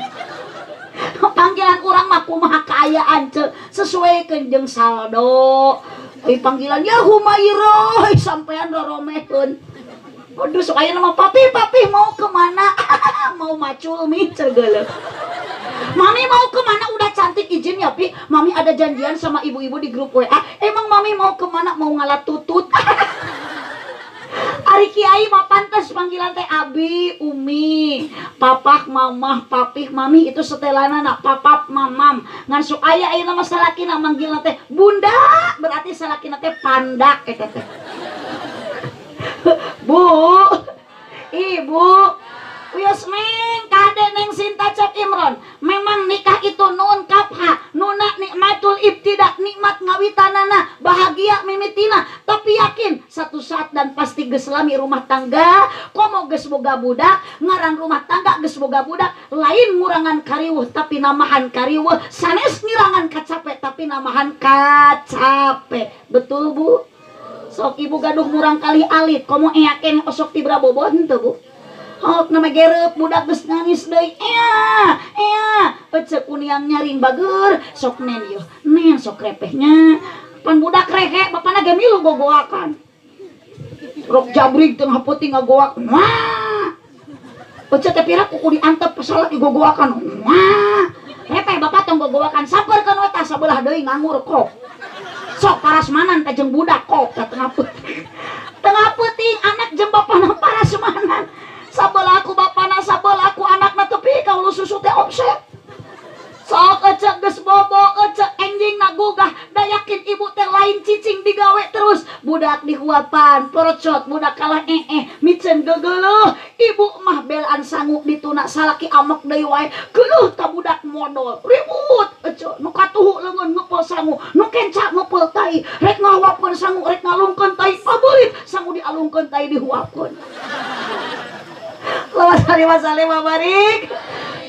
Panggilan urang mah kumaha kaayaan sesuaikeun jeung saldo. Panggilan ya Humairah sampean roromekeun. Waduh sok aya nama papi mau kemana? Mau macul mi cegeuleuh. Mami mau kemana? Udah cantik izin ya Pi. Mami ada janjian sama ibu-ibu di grup WA. Emang Mami mau kemana? Mau ngalat tutut. Ari kiai mah pantes panggilan teh abi, umi, papah, mamah, papih, mami itu setelanana papap, mamam. Ngan sok aya ayeuna mah salakina manggilna teh bunda, berarti salakina teh pandak eta teh. Bu, ibu, wios neng kade neng Sinta Cep Imron. Memang nikah itu nun kapha, nuna nikmatul ibtidak, nikmat ngawitanana, bahagia mimitina. Tapi yakin satu saat dan pasti geus lami rumah tangga, komo geus boga budak, ngaran rumah tangga geus boga budak, lain ngurangan kariweuh tapi namahan kariweuh, sanes ngirangan kacape tapi namahan kacape. Betul Bu? Sok ibu gaduh murang kali alit, komo eyakin osok tibra bobot henteu Bu? Hok nama gerep budak geus nangis deui. Ea, ece kuniang nyaring bager, sok nen ieu. Nen sok repehnya. Pan budak rehe bapana ge milu gogoakan. Rok jabrig tengah peuting ngagoak. Wah. Ece teh pira kuku diantep salaki gogoakan. Wah. Repeh bapak tong gogoakan saperkeun we tah sabelah deui ngangur kok. Sok parasmanan teh jeung budak kok tengah peuting. Tengah peuting anak jeung bapana parasmanan. Sabelaku bapana sabelaku anakna tepi kaulu susu teh omset. Sok ecek geus bobo ecek enjing nagugah da yakin ibu teh lain cicing digawe terus budak dihuapan porocot budak kalah miceun gegeuleuh ibu mah belaan sangu dituna salaki amek deui wae keuluh ka budak modal ribut ece nu katuhu leungeun ngepel sangu nu kenca ngepel tai rek ngahuapkeun sangu rek ngalungkeun tai pabeulit sangu dialungkeun tai dihuapkeun lawas hari wasale mabarik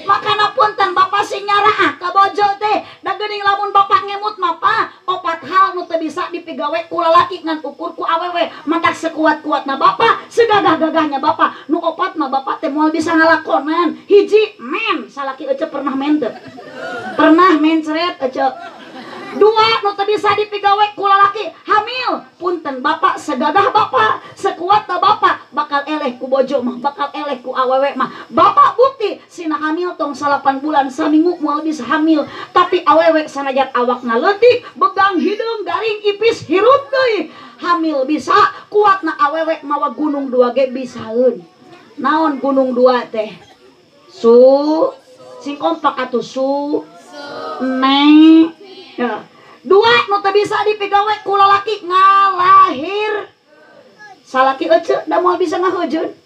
makana punten bapak sing nyarah ka bojo teh da geuning lamun bapak ngemut mah opat hal nu teu bisa dipigawe ku lalaki ngan ukur ku awewe matak sekuat-kuatna bapak segagah-gagahnya bapak nu opat mah bapak teh moal bisa ngalakonan hiji men salaki ece pernah men teu pernah men ceret ece dua nu teu bisa dipigawe ku lalaki hamil punten bapak segagah bapak sekuat bapak bakal eleh ku bojo mah bakal eleh ku awewe mah bapak bukti sina hamil tong 8 bulan saminggu moal bisa hamil tapi awewe sanajan awakna leutik begang hidung garing ipis hirup deui hamil bisa kuatna awewe mawa gunung 2 ge bisaeun naon gunung 2 teh su sing kompak atuh su neng ya. 2 nu teu bisa dipigawe ku lalaki ngalahir salaki ece da moal bisa ngaheujeun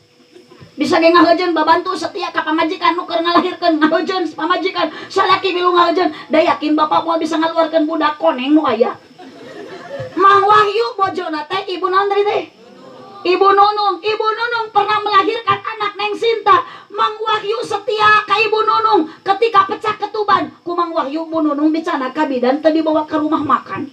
bisa ge ngaheujeun babantu setia ka pamajikan nu keur ngalahirkeun ngaheujeun pamajikan salaki milu ngaheujeun da yakin bapak moal bisa ngaluarkeun budak koneng nu aya Mang Wahyu bojona teh ibu naon teh Ibu Nunung pernah melahirkan anak Neng Sinta. Mang Wahyu setia ka Ibu Nunung. Ketika pecah ketuban, ku Mang Wahyu Bu Nunung bicana ka bidan teu dibawa ke rumah makan.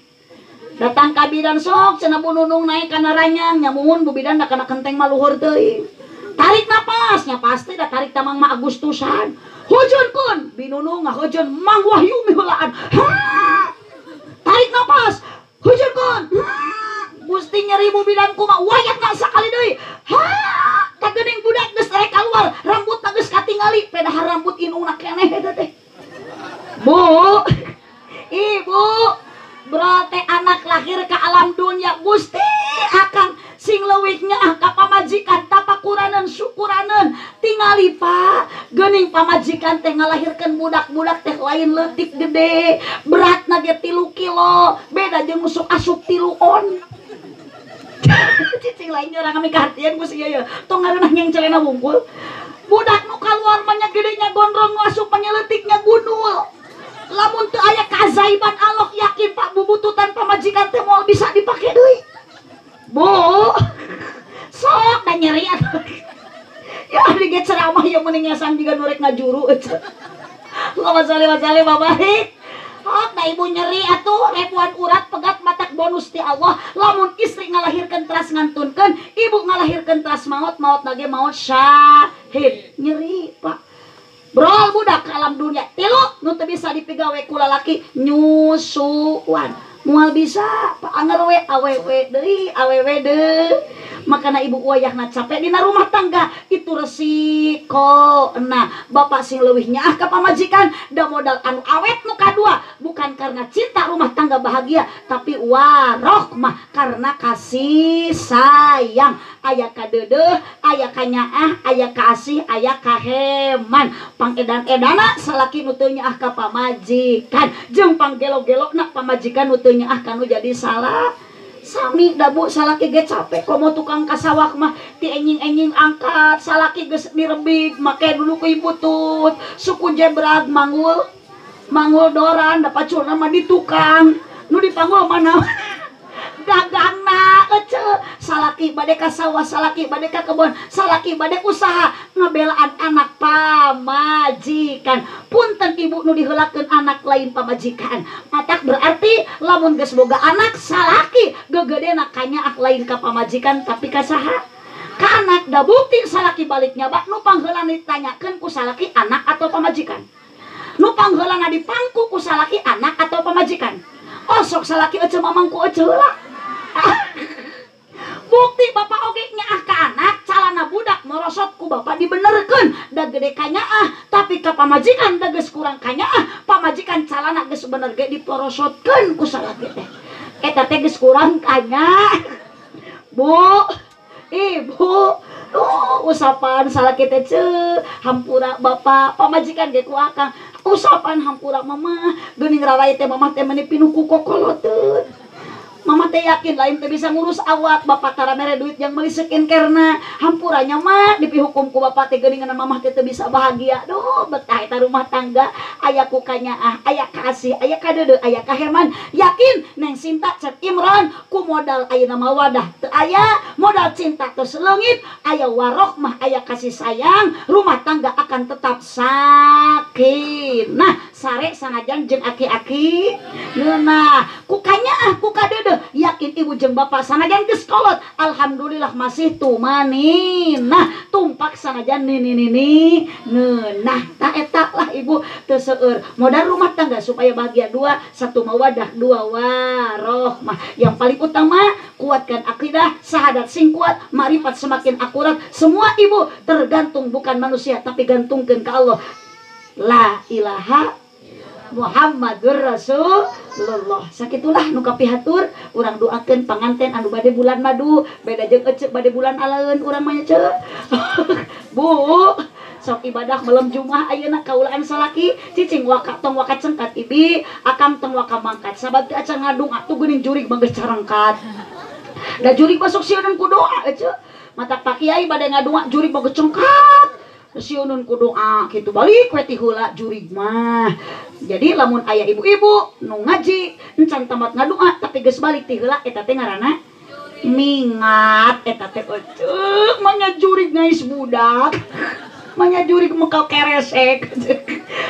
Datang ka bidan sok cenah Bu Nunung naik kana ranyang nyamuhun Bu bidan da kana kenteng maluhur teuing. Tarik napasnya pasti da tarik tamang Ma Agustusan. Hujunkeun Bi Nunung ngahujun Mang Wahyu miheulaan. Tarik napas. Hujunkeun. Gusti nyeri Bu bidan kumaha wayakna sakali deui. Kageuning budak geus rek kaluar, rambutna geus katingali, padahal rambut inungna keneh eta teh. Bu, Ibu, berarti anak lahir ke alam dunia Gusti akang sing leuwihnya ka pamajikan tapakuraneun syukuraneun tingali Pak geuning pamajikan teh ngalahirkeun budak-budak teh lain leutik gede beratna ge 3 kilo beda jeung musuk asup 3 on. Cicing lain orang kami kartian ku sia ya tong ngareunah nyeng celena wungkul budak nu kaluar mah nya gedenya gondrong nu asup nyeletiknya gundul lamun teu aya kaazaiban Allah yakin Pak bubututan pamajikan teh moal bisa dipake deui Bu sok da nyeri atuh ya di ge ceramah ya meuning nyasan jiga nu rek ngajuru Allahumma sholli wa sallim wa barik. Da ibu nyeri atuh ribuan urat pegat matak bonus ti Allah lamun istri ngalahirkeun teras ngantunkeun ibu ngalahirkeun teras maot nage maot syahid nyeri Pak brol budak ke alam dunia 3 nu teu bisa dipigawe ku lalaki nyusuan moal bisa Pak anger we awewe deui makana ibu wayahna capek dina rumah tangga itu resiko. Nah bapak sing leuwih nyaah ka pamajikan da modal anu awet nu kadua bukan karena cinta rumah tangga bahagia tapi warohmah karena kasih sayang aya ka deudeuh aya ka nyaah aya ka asih aya ka heman pangedan-edana salaki nu teu nyaah ka pamajikan jeung panggelo-gelona pamajikan nu teu nyaah ka nu jadi salah sami da Bu salaki ge capek komo tukang kasawak mah ti enjing-enjing angkat salaki geus direbig make dulu ku ibu tut suku jebrag mangul doran da paculna mah di tukang nu dipanggul mana gagangna ece salaki bade ka sawah salaki bade ka kebon salaki bade usaha ngabelaan anak pamajikan punten ibu nu diheulakeun anak lain pamajikan matak berarti lamun geus boga anak salaki gegedena kanyaak lain ka pamajikan tapi ka saha ka anak da bukti salaki baliknya bak nu pangheulana ditanyakeun ku salaki anak atau pamajikan nu pangheulana dipangku ku salaki anak atau pamajikan oh sok salaki ece mamangku ece heula bukti bapak oge nyaah ka anak calana budak merosot ku bapak dibenerkeun da gede ka nyaah tapi ka pamajikan da geus kurang ka nyaah pamajikan calana geus bener ge diporosotkeun ku salaki teh eta teh geus kurang ka nyaah Bu Ibu usapan salaki teh hampura bapak pamajikan ge ku akang usapan hampura mama geuning rarai teh mama teh meuni pinuh ku kokoloteun Mama teh yakin lain teh bisa ngurus awak. Bapak tara mere duit yang beli skincare-na. Hampurannya mah dipihukum ku bapak teh geuningan mama teh teu bisa bahagia. Duh, betah eta rumah tangga. Aya ku kanyaah, aya kasih, aya kadeudeut, aya kaheman. Yakin Neng Sinta cek Imron ku modal ayeuna mah wadah teu aya, modal cinta teu seuleungit, aya warohmah, aya kasih sayang, rumah tangga akan tetap sakin. Nah, sare sanajan jeung aki-aki. Nah, ku kanyaah, ku kadeudeut yakin ibu jeung bapak sanajan geus kolot, alhamdulillah masih tumanin. Nah, tumpak sanajan nini. Nah, ta eta lah ibu teu seueur. Modal rumah tangga supaya bahagia dua, satu mawadah, dua warohmah. Yang paling utama kuatkan akidah, syahadat sing kuat, marifat semakin akurat. Semua ibu tergantung bukan manusia tapi gantungkeun ka Allah. La ilaha Muhammadur Rasulullah. Sakitulah nu kapihatur urang doakeun panganten anu bade bulan madu, beda jeung eceuk bade bulan alaeun urang mah nya ceuk. Bu, sok ibadah malam Jumat ayeuna kaulaan salaki cicing waka tong waka cengkat ibi, akam tong waka mangkat. Sabab teu acan ngadung atuh geuning jurig mah geus carengkat. Da jurig masuk sieuneun ku doa eceuk. Mata Pak Kiai bade ngadung jurig mah geus cengkat. Siunun ku doa gitu balik we ti heula jurig mah. Jadi lamun aya ibu-ibu nu ngaji encan tamat ngadoa tapi geus balik ti heula eta teh ngaranna mingat. Eta teh eceuk manya jurig ngais budak. Manya jurig mekal keresek.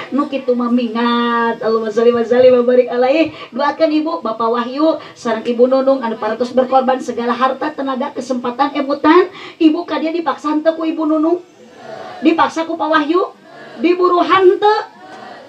Nu kitu mah mingat. Allahumma shalli wa sallim wa barik alaihi. Doakeun ibu Bapak Wahyu sareng Ibu Nunung anu parantos berkorban segala harta, tenaga, kesempatan, emutan. Ibu ka dia dipaksa henteu ku Ibu Nunung. Dipaksa ku Pak Wahyu, diburu henteu.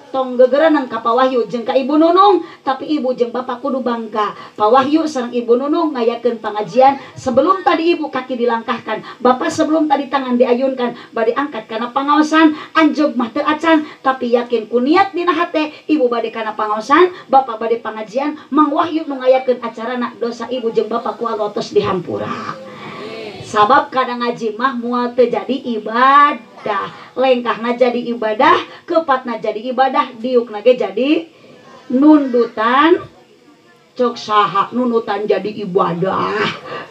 Tong gegerenan ka Pak Wahyu jeung ka Ibu Nunung, tapi ibu jeung bapak kudu bangga. Pak Wahyu sareng Ibu Nunung ngayakeun pangajian sebelum tadi ibu kaki dilangkahkan, bapak sebelum tadi tangan diayunkan, bade angkat kana pangaosan, anjog mah teu acan, tapi yakin ku niat dina hate, ibu bade kana pangaosan, bapak bade pangajian, Mang Wahyu nu ngayakeun acarana, dosa ibu jeung bapak ku Allah tos dihampura. Sabab kadang ngaji mah moal teu jadi ibadah, lengkahna jadi ibadah, keupatna jadi ibadah, diukna ge jadi nundutan. Cok saha nunutan jadi ibadah.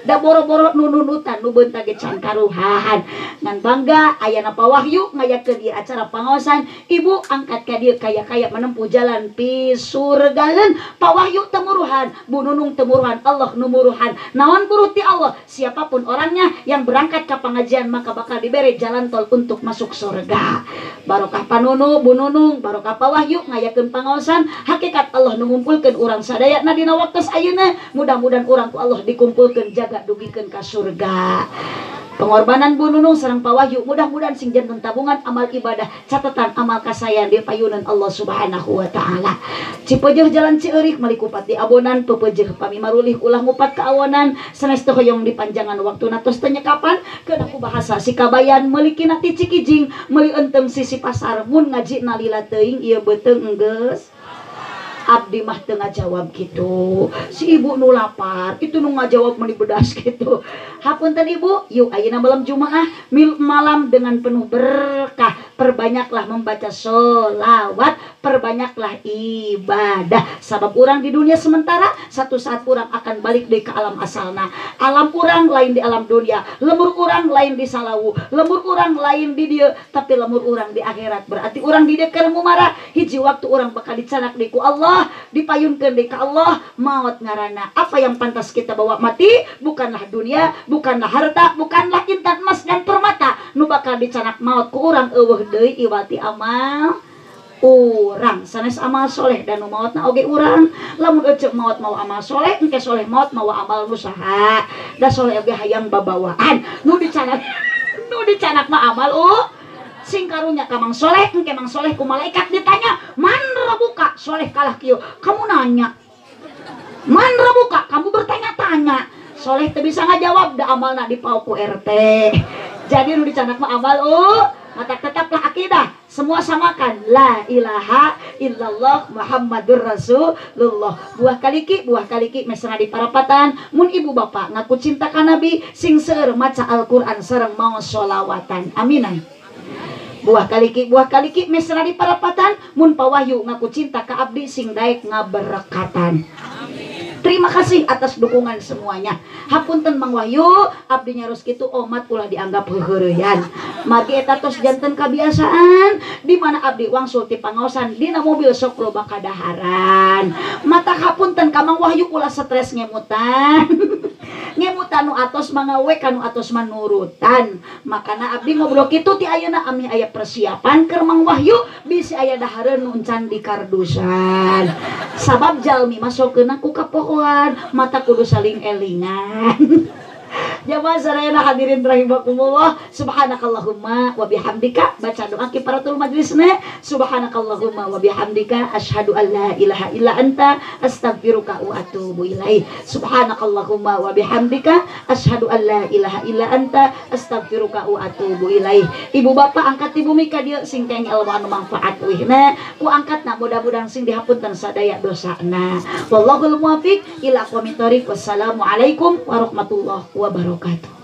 Da boro-boro nunutan nu beunta ge can karuhan. Ngan bangga ayana Pak Wahyu ngayakeun ieu acara pangaosan, ibu angkat ka dieu kaya-kaya menempuh jalan pi surgaeun. Pak Wahyu teu muruhan, Bu Nunung teu muruhan, Allah nu muruhan. Naon buruh ti Allah? Siapapun orangnya yang berangkat ke pengajian maka bakal diberi jalan tol untuk masuk surga. Barokah Panunu, Bu Nunung, barokah Pak Wahyu ngayakeun pangaosan, hakikat Allah nu ngumpulkeun urang sadaya na dina waktu ayeuna, mudah-mudahan urang ku Allah dikumpulkeun jaga dugikeun ka surga. Pengorbanan Bu Nunung sareng Pak Wahyu mudah-mudahan sing janten tabungan amal ibadah, catatan amal kasayan di payunan Allah Subhanahu wa taala. Cipeujeul jalan Cieurik malikupat di abonan, pepeujeul pami marulih ulah ngupat ka awonan, sanes teu hoyong dipanjangan waktuna tos teu nyekapan, keun aku bahasa Sikabayan meuli kina ti Cikijing, meuli euntem sisi pasar, mun ngaji nalila teuing ieu beuteung enggeus. Abdi mah teu ngajawab gitu. Si ibu nu lapar itu nu ngajawab meuni bedas gitu. Hapunten ibu, yuk ayeuna malam Jumaah malam dengan penuh berkah, perbanyaklah membaca sholawat, perbanyaklah ibadah. Sabab urang di dunia sementara, satu saat urang akan balik deui ke alam asalna. Alam urang lain di alam dunia, lemur urang lain di salawu, lemur urang lain di dieu, tapi lemur urang di akhirat. Berarti urang di dieu keur ngumara, hiji waktu urang bakal dicanak deui ku Allah, dipayunkeun deui ka Allah, maut ngaranna. Apa yang pantas kita bawa mati? Bukanlah dunia, bukanlah harta, bukanlah intan emas dan permata. Nu bakal dicanak maut ku urang eueuh deui iwati amal urang, sanes amal soleh dan nu mautna oge urang. Lamun eceuk maut mau amal soleh, engke soleh maut mau amal usaha. Da soleh oge hayang babawaan. Nu dicanak mah amal sing karunya ka Mang Soleh, engke Mang Soleh ku malaikat ditanya, "Man rabuka?" Soleh kalah kieu. Kamu nanya. "Man rabuka?" Kamu bertanya-tanya. Soleh teu bisa ngajawab, da amalna dipau ku RT. Jadi nu dicanak mah amal maka tetaplah akidah, semua samakan la ilaha illallah Muhammadur Rasulullah. Buah kaliki mesna di parapatan, mun ibu bapak ngaku cinta ka Nabi, sing seueur maca Al-Qur'an sareng maos sholawatan. Aminan. Buah kaliki mesna di parapatan, mun Pak Wahyu ngaku cinta ka abdi sing daek ngaberkatan. Terima kasih atas dukungan semuanya. Hapunten Mang Wahyu, abdi nyaros kitu omat ulah dianggap heureuyan. Margi eta tos janten kabiasaan di mana abdi wangsul ti pangaosan dina mobil sok loba kadaharan. Mata hapunten ka Mang Wahyu ulah stres ngemutan. Ngemutan nu atos mangawe kanu atos manurutan. Makana abdi ngobrol kitu ti ayeuna ami aya persiapan keur Mang Wahyu bisi aya dahareun nu encan dikardusan. Sabab jalmi masukkeun ku kapohoan mata kudu saling elingan. Jamaah sadayana hadirin rahimakumullah, subhanakallahumma wa bihamdika, baca doa kifaratul majlisna, subhanakallahumma wa bihamdika asyhadu an la ilaha illa anta astaghfiruka wa atubu ilaik. Subhanakallahumma wa bihamdika asyhadu an la ilaha illa anta astaghfiruka wa atubu ilaik. Ibu bapak angkat ibu mika dieu sing keng ilmu anu manfaat wihna ku angkatna mudah-mudahan sing dihapunten sadaya dosana. Wallahul muwaffiq ila aqwamit thoriq. Wassalamualaikum warahmatullahi wabarakatuh.